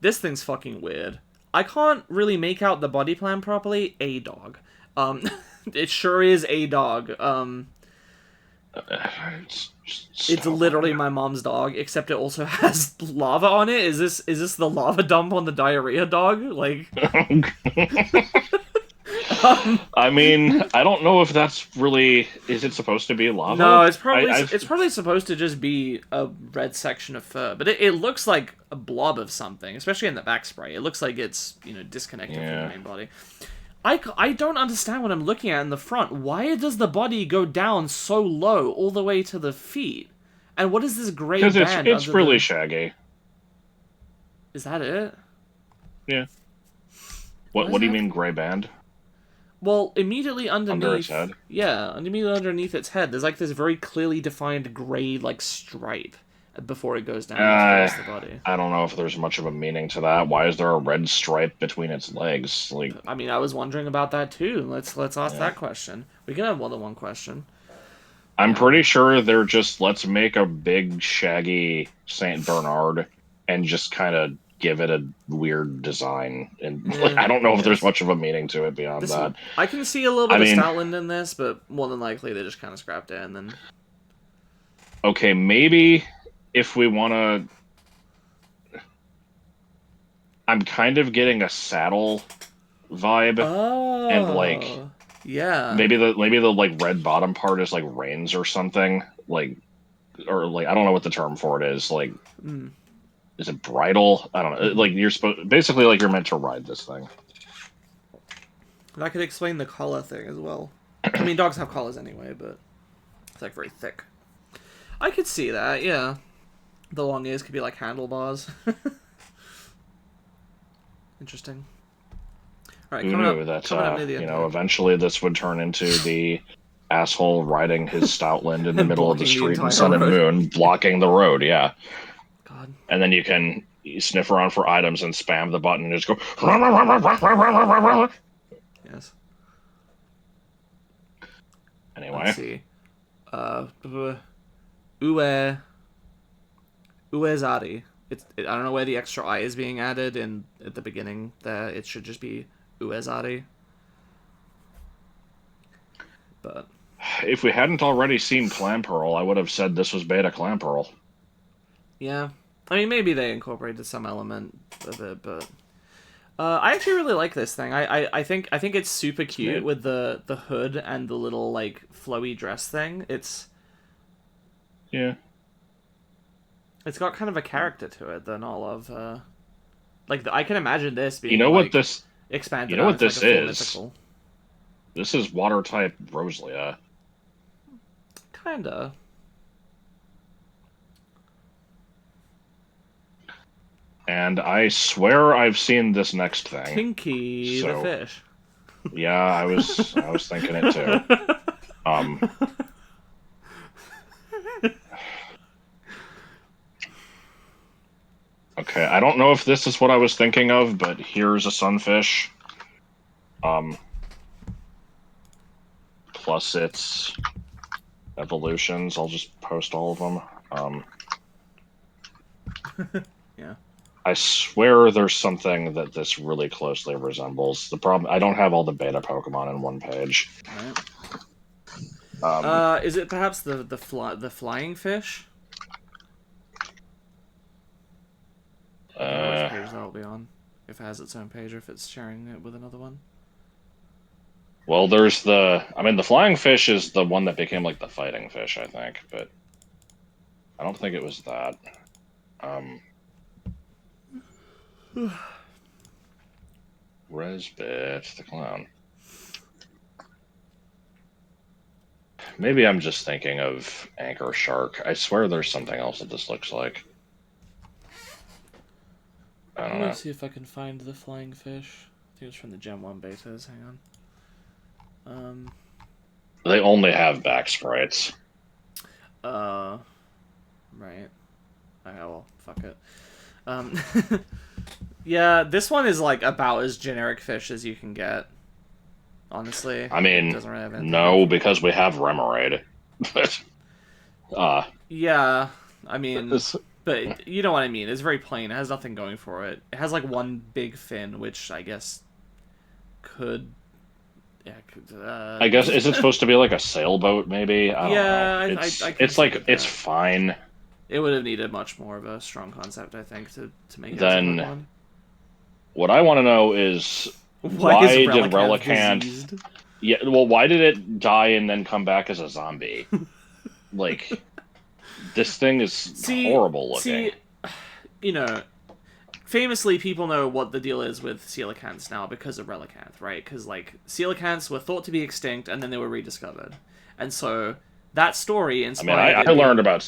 This thing's fucking weird. I can't really make out the body plan properly. A dog. It sure is a dog. It's literally my mom's dog, except it also has lava on it. Is this the lava dump on the diarrhea dog? Like, I mean, I don't know if that's really. Is it supposed to be lava? no, it's probably supposed to just be a red section of fur, but it looks like a blob of something, especially in the back spray. It looks like it's disconnected from the main body. I don't understand what I'm looking at in the front. Why does the body go down so low all the way to the feet? And what is this gray band? Because it's really shaggy. Is that it? Yeah. What do you mean gray band? Well, immediately underneath... Under its head? Yeah, immediately underneath its head, there's like this very clearly defined gray like stripe before it goes down to the rest of the body. I don't know if there's much of a meaning to that. Why is there a red stripe between its legs? Like, I mean, I was wondering about that too. Let's ask that question. We can have more than one question. I'm pretty sure they're just, let's make a big shaggy Saint Bernard and just kind of give it a weird design. And I don't know if there's much of a meaning to it beyond that. I can see a little bit of Stoutland in this, but more than likely they just kind of scrapped it and then. Okay, maybe if we want to. I'm kind of getting a saddle vibe, and like, yeah, maybe the like red bottom part is like reins or something, like, or like I don't know what the term for it is, like. Is it bridle? I don't know. Like you're basically like you're meant to ride this thing. That could explain the collar thing as well. I mean, dogs have collars anyway, but it's like very thick. I could see that, yeah. The long ears could be like handlebars. Interesting. All right, Who knew that? Eventually this would turn into the asshole riding his Stoutland in the middle of the street in Sun and Moon, blocking the road. Yeah. God. And then you can sniff around for items and spam the button and just go. Yes. Anyway. Let's see. Uezari. I don't know where the extra I is being added in at the beginning there. It should just be Uezari. But if we hadn't already seen Clamperl, I would have said this was Beta Clamperl. Yeah. I mean, maybe they incorporated some element of it, but I actually really like this thing. I think it's super cute with the hood and the little like flowy dress thing. It's got kind of a character to it than all of like I can imagine this being expanded. You know what this is? This is water type Rosalia. Kinda. And I swear I've seen this next thing. Pinky the fish. Yeah, I was thinking it too. Okay, I don't know if this is what I was thinking of, but here's a sunfish. Plus its evolutions. I'll just post all of them. Yeah. I swear there's something that this really closely resembles. The problem, I don't have all the beta Pokemon in one page. Right. Is it perhaps the flying fish? I don't know which page that'll be on. If it has its own page or if it's sharing it with another one. Well, there's the flying fish is the one that became like the fighting fish, I think, but I don't think it was that. Resbit the clown. maybe I'm just thinking of anchor shark. I swear there's something else that this looks like. I I'm don't gonna know. see if I can find the flying fish. I think it's from the Gen 1 betas. Hang on. They only have back sprites. Right. Okay, well, fuck it. Yeah, this one is like about as generic fish as you can get. Honestly, I it mean, doesn't really have anything going no, for it. because we have Remoraid. But Yeah, I mean, this, but you know what I mean. It's very plain. It has nothing going for it. It has like one big fin, which I guess could, yeah, I guess is it supposed to be like a sailboat? Maybe I don't know. yeah, I can It's see like it's that. fine. It would have needed much more of a strong concept, I think, to make it as a Then Pokemon. what I want to know is Why is why did Relicanth Relicanth? diseased? Yeah, well, why did it die and then come back as a zombie? Like this thing is See, horrible looking. see, you know, famously, people know what the deal is with coelacanths now because of Relicanth, right? Because, like, coelacanths were thought to be extinct and then they were rediscovered. And so that story I mean, inspired I it learned being... about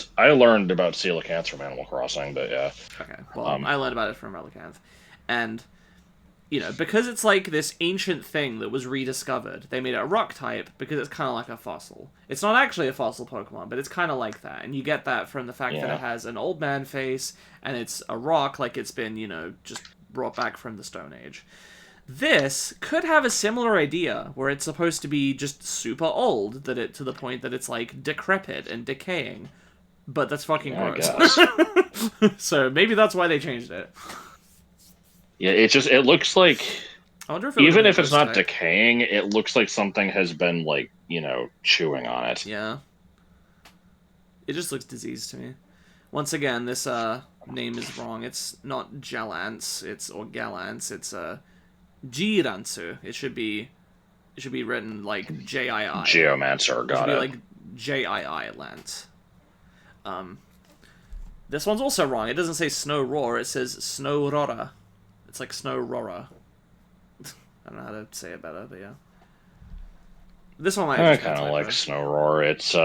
coelacanths from Animal Crossing, but yeah. Okay, well, Um, I learned about it from Relicanth. And, you know, because it's like this ancient thing that was rediscovered, they made it a rock type because it's kind of like a fossil. It's not actually a fossil Pokemon, but it's kind of like that. And you get that from the fact that yeah. it has an old man face and it's a rock, like it's been, you know, just brought back from the Stone Age. This could have a similar idea where it's supposed to be just super old, that it to the point that it's like decrepit and decaying. But that's fucking Yeah, I gross. guess. So maybe that's why they changed it. Yeah, it looks like I wonder if it would have even been a if it's ghost not type. decaying, it looks like something has been like, chewing on it. Yeah. It just looks diseased to me. Once again, this name is wrong. It's not Jalance, or Galance, it's Jiransu. It should be written like Jii. Geomancer, It should got be it. like Jii Lance. Um this one's also wrong. It doesn't say Snow Roar, it says Snow Rora. It's like Snow Rora. I don't know how to say it better, but yeah. This one might have I just been a kind of like typo. Snow Roar. It's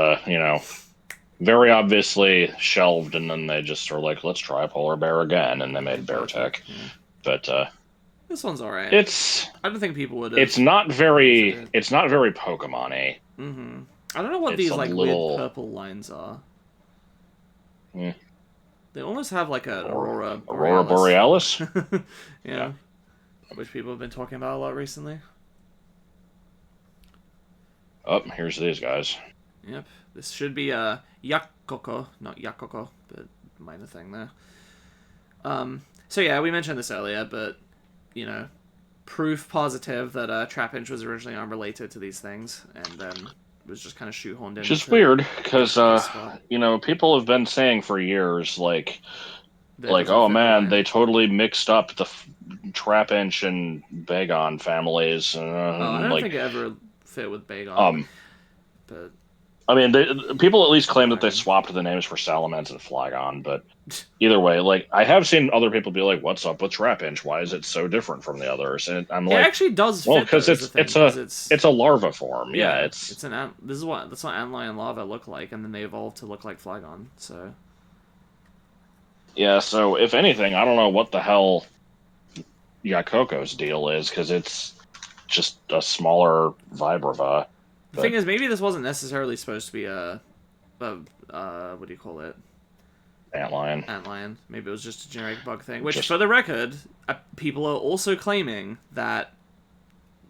very obviously shelved, and then they just are like, let's try Polar Bear again, and they They made Bear both look, Tech. yeah. But This one's alright. it's I don't think people would have it's not predicted very it. it's not very Pokemon-y. Mm-hmm. I don't know what It's these a like weird little purple lines are. eh, They almost have like an Aurora Aurora Borealis Borealis. vibe. Yeah. Yeah, which people have been talking about a lot recently. Oh, here's these guys. Yep, this should be a Yakoko, not Yakoko, but minor thing there. So yeah, we mentioned this earlier, but you know, proof positive that Trapinch was originally unrelated to these things, and then was just kind of shoehorned Which in is to weird get because a guest spot people have been saying for years that it doesn't oh fit the man, they line. totally mixed up the Trapinch and Bagon families, Oh, I and don't like think it ever fit with Bagon, um but I mean, people at least claim that they Flagon. swapped the names for Salamence and Flagon, but either way, like I have seen other people be like, "What's up with Trapinch? Why is it so different from the others?" And I'm It like, actually does "Well, fit though, because is the thing, because it's it's a larva form. Yeah, yeah, it's it's an ant. That's what antlion lava look like, and then they evolved to look like Flagon. So yeah." So if anything, I don't know what the hell Yakoko's deal is because it's just a smaller Vibrava, the thing but is, maybe this wasn't necessarily supposed to be what do you call it? Antlion Antlion. Maybe it was just a generic bug thing. Which, just for the record, people are also claiming that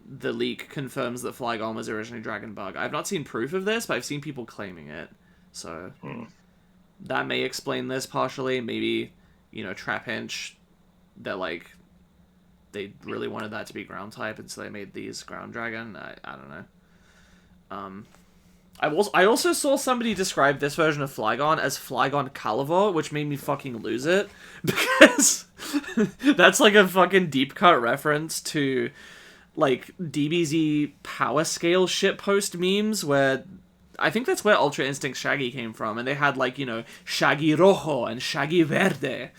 the leak confirms that Flygon was originally Dragon Bug. I've not seen proof of this, but I've seen people claiming it. So that may explain this partially. Maybe, Trapinch, that like they really wanted that to be ground type, and so they made these ground dragon. I don't know. I also saw somebody describe this version of Flygon as Flygon Calivore, which made me fucking lose it because that's like a fucking deep cut reference to like DBZ power scale shitpost memes where I think that's where Ultra Instinct Shaggy came from, and they had like Shaggy Rojo and Shaggy Verde,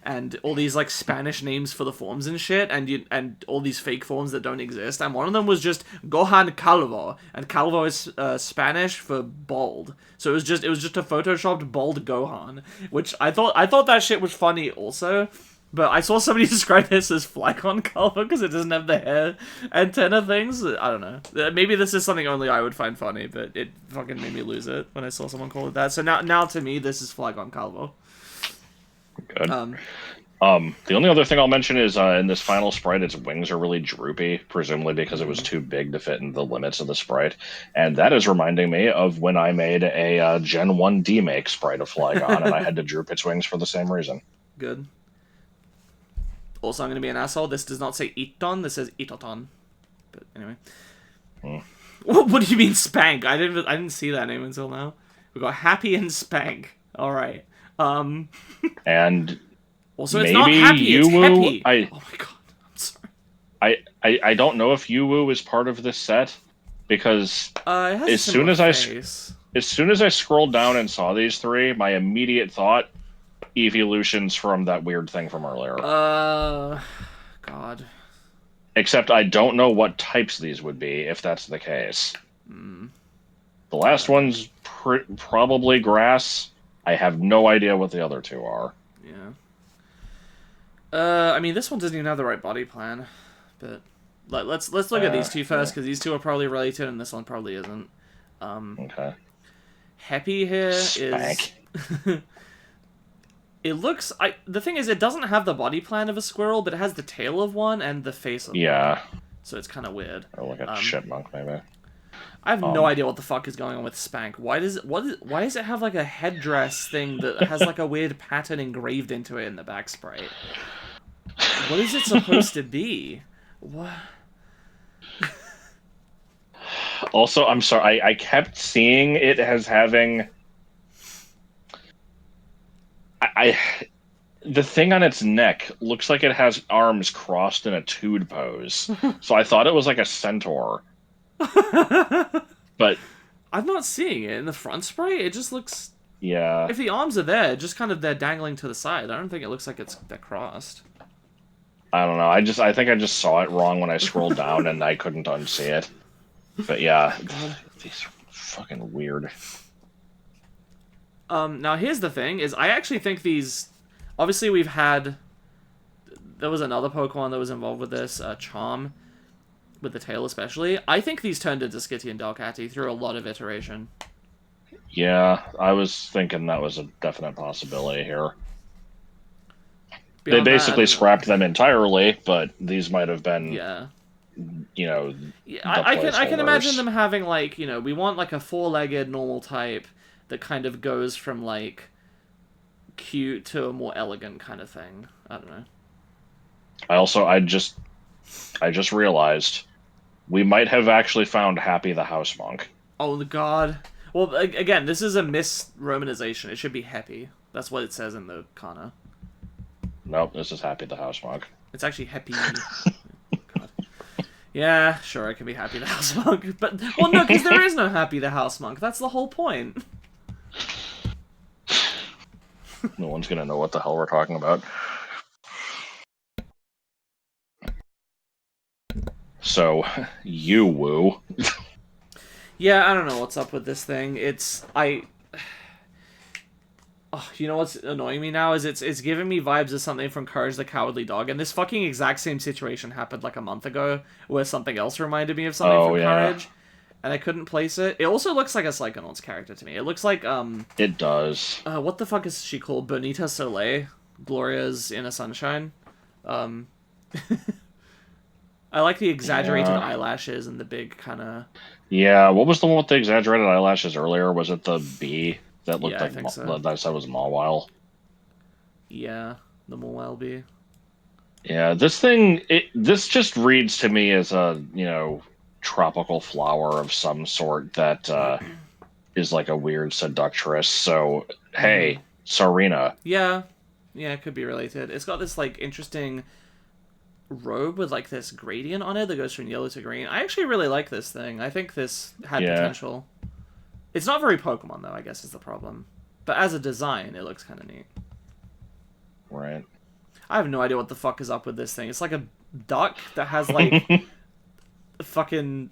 and all these like Spanish names for the forms and shit, and all these fake forms that don't exist. And one of them was just Gohan Calvo, and Calvo is Spanish for bald. So it was just a photoshopped bald Gohan, which I thought that shit was funny also. But I saw somebody describe this as Flygon Calvo because it doesn't have the hair antenna things. I don't know. Maybe this is something only I would find funny, but it fucking made me lose it when I saw someone call it that. So now to me, this is Flygon Calvo. Good. The only other thing I'll mention is in this final sprite, its wings are really droopy, presumably because it was too big to fit in the limits of the sprite. And that is reminding me of when I made a Gen 1 D-Make sprite of Flygon, and I had to droop its wings for the same reason. Good. Also, I'm going to be an asshole. This does not say Iton. This says Itoton. But anyway. What do you mean Spank? I didn't see that name until now. We got Happy and Spank. All right. And also, it's not Happy. It's Happy. Oh my god. I'm sorry. I don't know if Yuwu is part of this set because it has as soon as I scrolled down and saw these three, my immediate thought. Evolutions from that weird thing from earlier. God. Except I don't know what types these would be, if that's the case. The last one's probably grass. I have no idea what the other two are. Yeah. I mean, this one doesn't even have the right body plan. But let's look at these two first, because these two are probably related, and this one probably isn't. Okay. Happy here Spank. is... It looks... the thing is, it doesn't have the body plan of a squirrel, but it has the tail of one and the face of one. So it's kind of weird. Or like a chipmunk, maybe. I have no idea what the fuck is going on with Spank. Why does it have like a headdress thing that has like a weird pattern engraved into it in the back sprite? What is it supposed to be? What? Also, I'm sorry, I kept seeing it as having... the thing on its neck looks like it has arms crossed in a toad pose. So I thought it was like a centaur. But I'm not seeing it in the front sprite. It just looks... Yeah. If the arms are there, just kind of they're dangling to the side. I don't think it looks like they're crossed. I don't know. I think I just saw it wrong when I scrolled down and I couldn't unsee it. But yeah, these are fucking weird. Now here's the thing, is I actually think these... Obviously we've had... There was another Pokemon that was involved with this, Charm, with the tail especially. I think these turned into Skitty and Delcatty through a lot of iteration. Yeah, I was thinking that was a definite possibility here. Beyond they basically scrapped them entirely, but these might have been... Yeah. You know, I can imagine them having, like, you know, we want, like, a four-legged normal type that kind of goes from, like, cute to a more elegant kind of thing. I don't know. I just realized we might have actually found Happy the House Monk. Oh, God. Well, again, this is a misromanization. It should be Happy. That's what it says in the kana. Nope, this is Happy the House Monk. It's actually Happy... God. Yeah, sure, it can be Happy the House Monk. But, well, no, because there is no Happy the House Monk. That's the whole point. No one's gonna know what the hell we're talking about. So, you woo. Yeah, I don't know what's up with this thing. Oh, you know what's annoying me now is it's giving me vibes of something from Courage the Cowardly Dog, and this fucking exact same situation happened like a month ago, where something else reminded me of something from Courage, and I couldn't place it. It also looks like a Psychonauts character to me. It looks like, It does. What the fuck is she called? Bonita Soleil? Gloria's Inner Sunshine? I like the exaggerated eyelashes and the big kind of... Yeah, what was the one with the exaggerated eyelashes earlier? Was it the bee that looked like... I think so. That I said was Mawile? Yeah, the Mawile bee. Yeah, this thing... This just reads to me as a, you know, tropical flower of some sort that is like a weird seductress. So, hey, Sarina. Yeah, it could be related. It's got this, like, interesting... robe with like this gradient on it that goes from yellow to green. I actually really like this thing. I think this had potential. It's not very Pokemon though, I guess is the problem. But as a design, it looks kind of neat. Right. I have no idea what the fuck is up with this thing. It's like a duck that has like a fucking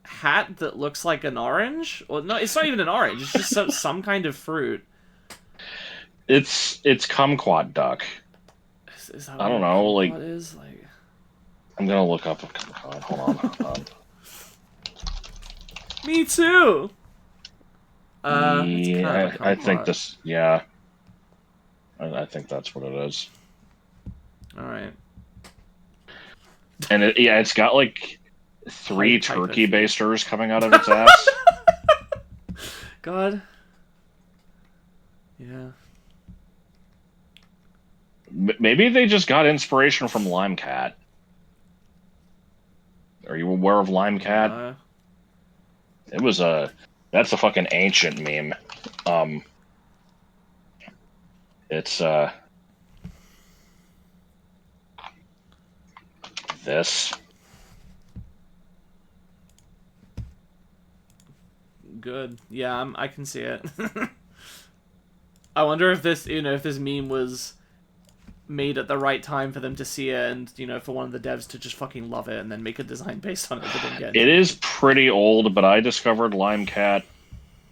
hat that looks like an orange. Well, no, it's not even an orange. It's just some kind of fruit. It's kumquat duck. Is that I what don't a know. Like, kumquat is? Like, I'm gonna look up a kumquat. Hold on. me too. It's kind of a Yeah, I think kumquat. this. Yeah, I think that's what it is. All right. And yeah, it's got like 3 Pied Piper turkey feet. basters coming out of its ass. God. Yeah. Maybe they just got inspiration from Lime Cat. Are you aware of Lime Cat? No. It was that's a fucking ancient meme. It's this. Good. Yeah, I can see it. I wonder if this, if this meme was made at the right time for them to see it, and for one of the devs to just fucking love it and then make a design based on it that didn't get. It is pretty old, but I discovered Lime Cat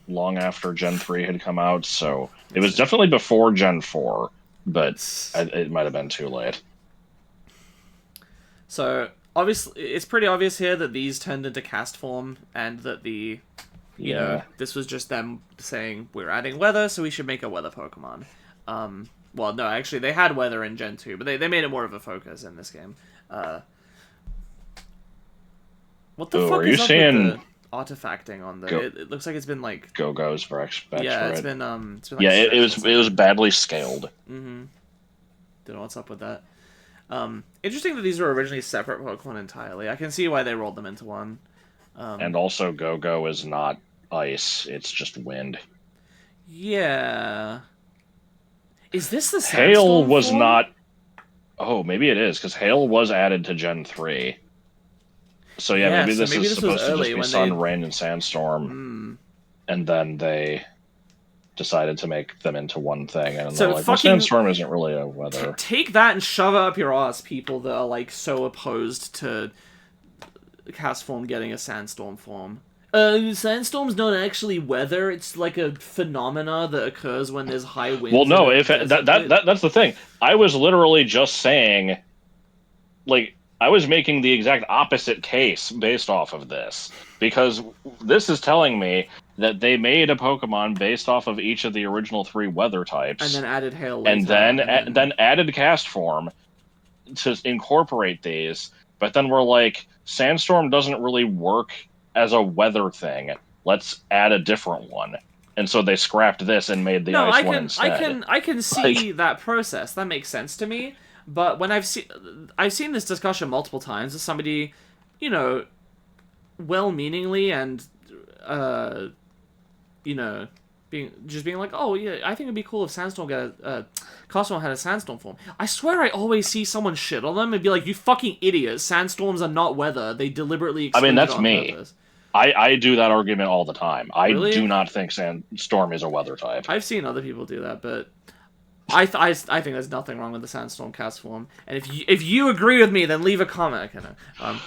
long after Gen 3 had come out, so it was definitely before Gen 4, but it might have been too late. So obviously, it's pretty obvious here that these turned into cast form, and that this was just them saying we're adding weather, so we should make a weather Pokemon. Well, no, actually, they had weather in Gen 2, but they made it more of a focus in this game. What the fuck are you is up seeing with the artifacting on the? It looks like it's been like Go-Go's for yeah, right? it's been like yeah, it was badly scaled. Mm-hmm. Don't know what's up with that. Interesting that these were originally separate Pokemon entirely. I can see why they rolled them into one. And also, Go-Go is not ice; it's just wind. Yeah. Is this the Hail Sandstorm was form? not. Oh, maybe it is because Hail was added to Gen 3. So yeah, maybe so this maybe is this was supposed to early just be when Sun, they... Rain, and Sandstorm, and then they decided to make them into one thing, and So they're like, "Well, fucking Sandstorm isn't really a weather." take that and shove it up your ass, people that are like so opposed to cast form getting a sandstorm form. Sandstorm's not actually weather. It's like a phenomena that occurs when there's high winds. Well, no, in a if desert. that's the thing. I was literally just saying, like, I was making the exact opposite case based off of this, because this is telling me that they made a Pokemon based off of each of the original 3 weather types, and then added hail and later, then added cast form to incorporate these. But then we're like, Sandstorm doesn't really work as a weather thing. Let's add a different one. And so they scrapped this and made the no, ice one instead. I can see that process. That makes sense to me. But when I've seen this discussion multiple times with somebody, well-meaningly and being like, oh yeah, I think it'd be cool if Sandstorm Cosmo had a Sandstorm form. I swear I always see someone shit on them and be like, you fucking idiots, Sandstorms are not weather. They deliberately exclude that's it on me. purpose. I do that argument all the time. I Really? do not think Sandstorm is a weather type. I've seen other people do that, but I think there's nothing wrong with the Sandstorm cast form. And if you agree with me, then leave a comment. Okay, no.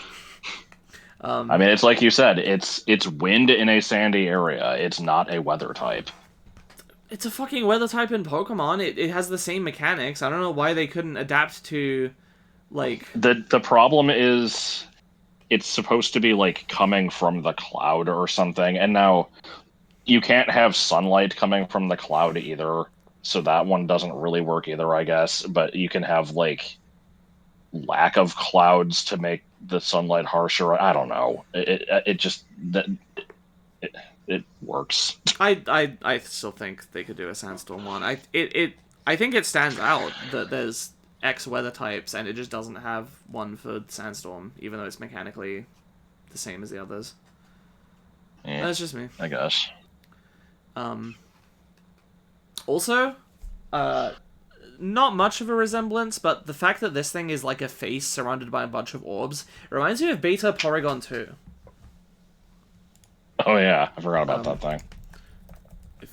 I mean, it's like you said, it's wind in a sandy area. It's not a weather type. It's a fucking weather type in Pokemon. It has the same mechanics. I don't know why they couldn't adapt to, like... The problem is it's supposed to be, like, coming from the cloud or something, and now you can't have sunlight coming from the cloud either, so that one doesn't really work either, I guess. But you can have, like, lack of clouds to make the sunlight harsher. I don't know. It just it works. I still think they could do a Sandstorm one. I think it stands out that there's X weather types and it just doesn't have one for Sandstorm, even though it's mechanically the same as the others. Yeah, That's just me. I guess. Also, not much of a resemblance, but the fact that this thing is like a face surrounded by a bunch of orbs reminds me of Beta Porygon 2. Oh yeah, I forgot about that thing.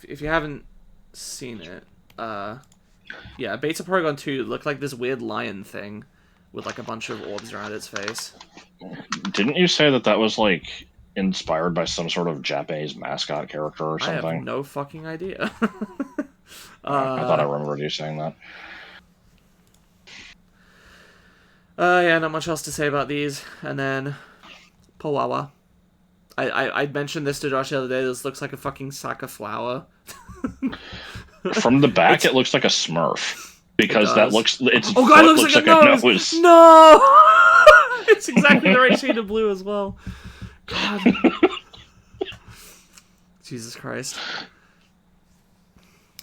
If you haven't seen it, Yeah, Beta Paragon 2 looked like this weird lion thing with like a bunch of orbs around its face. Didn't you say that that was like inspired by some sort of Japanese mascot character or I have something? no fucking idea. I thought I remembered you saying that. Yeah, not much else to say about these. And then Pawawa. I mentioned this to Josh the other day. This looks like a fucking sack of flour. From the back, It's it looks like a Smurf it because that does. looks its Oh god, it foot looks looks like a like a nose. nose. No, it's exactly the right shade of blue as well. God, Jesus Christ.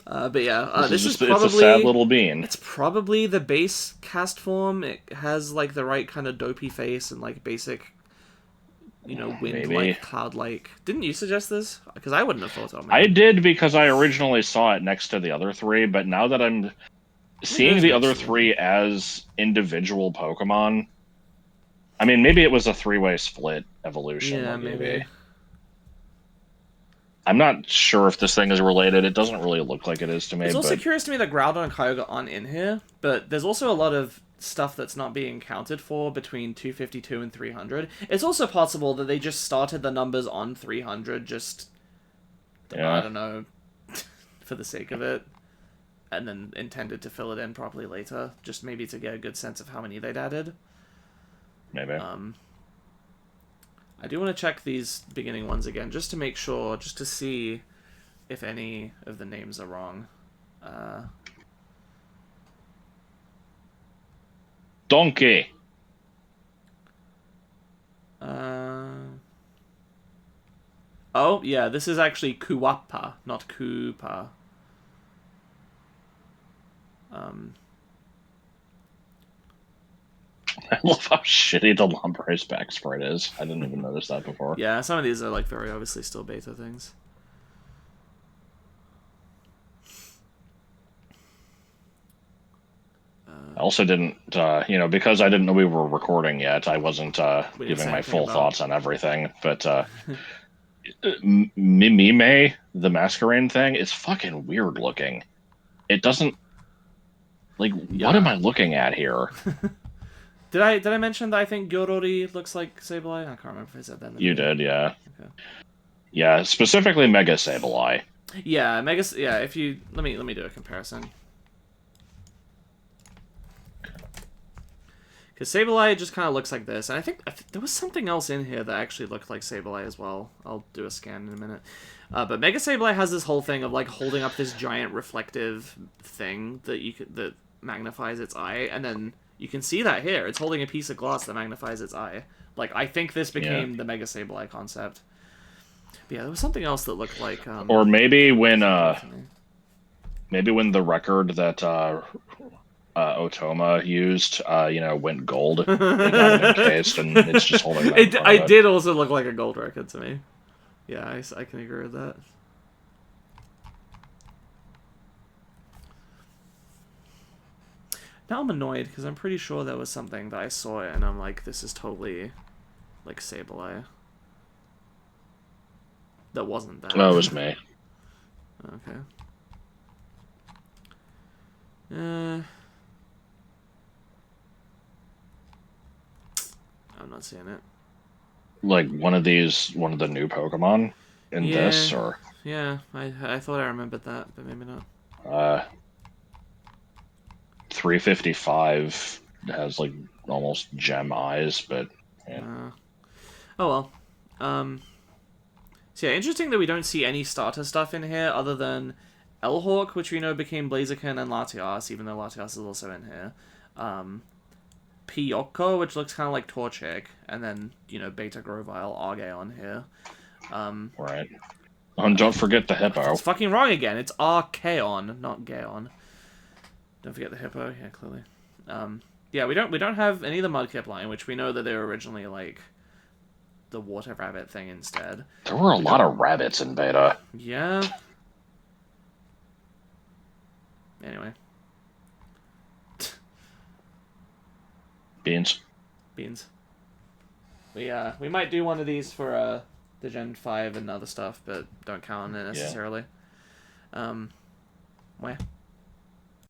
But yeah, this is It's a sad probably little bean. it's probably the base cast form. It has like the right kind of dopey face and like basic, Maybe wind-like, cloud-like. Didn't you suggest this? Because I wouldn't have thought of I man. did because I originally saw it next to the other three, but now that I'm Maybe it seeing is the next other to them. three as individual Pokemon, I mean, maybe it was a three-way split evolution, Yeah, like maybe. Eevee. I'm not sure if this thing is related. It doesn't really look like it is to me, It's also but curious to me that Groudon and Kyogre aren't in here, but there's also a lot of stuff that's not being accounted for between 252 and 300. It's also possible that they just started the numbers on 300, just, I yeah, don't know, for the sake of it, and then intended to fill it in properly later, just maybe to get a good sense of how many they'd added. maybe. I do want to check these beginning ones again, just to make sure, just to see if any of the names are wrong. Donkey. Oh, yeah, this is actually Kuwapa, not Koopa. I love how shitty the Lombrace back sprite is. I didn't even notice that before. Yeah, some of these are like very obviously still beta things. I also didn't, because I didn't know we were recording yet, I wasn't We didn't giving say my anything full about. thoughts on everything. But Mime, the masquerade thing, is fucking weird looking. It doesn't, like, what am Yeah. I looking at here? Did I mention that I think Gyorori looks like Sableye? I can't remember if I said that in the You video. did, yeah. Okay. Yeah, specifically Mega Sableye. Yeah, yeah, if you let me do a comparison. Because Sableye just kind of looks like this, and I think there was something else in here that actually looked like Sableye as well. I'll do a scan in a minute. But Mega Sableye has this whole thing of like holding up this giant reflective thing that magnifies its eye, and then you can see that here. It's holding a piece of glass that magnifies its eye. Like I think this Yeah. became the Mega Sableye concept. But yeah, there was something else that looked like Or to me. maybe when the record that Otoma used, went gold, it got it encased, and it's just holding that in front of I it. did also look like a gold record to me. Yeah, I can agree with that. Now I'm annoyed because I'm pretty sure there was something that I saw it and I'm like, this is totally like Sableye. That wasn't that. Oh, it was me. Okay. I'm not seeing it. Like one of the new Pokemon in Yeah, this, or yeah. I thought I remembered that, but maybe not. uh, 355 has like almost gem eyes, but yeah. Oh well. So yeah, interesting that we don't see any starter stuff in here other than Elhawk, which we know became Blaziken, and Latias, even though Latias is also in here. Pyoko, which looks kind of like Torchic, and then, Beta Grovyle, Argaon here. Right. And don't forget the hippo. It's fucking wrong again. It's Archaon, not Gaon. Don't forget the hippo. Yeah, clearly. Yeah, we don't have any of the Mudkip line, which we know that they were originally like the water rabbit thing instead. There were a We lot don't. of rabbits in beta. Yeah. Anyway. Beans. Beans. We might do one of these for the Gen 5 and other stuff, but don't count on it necessarily. Where?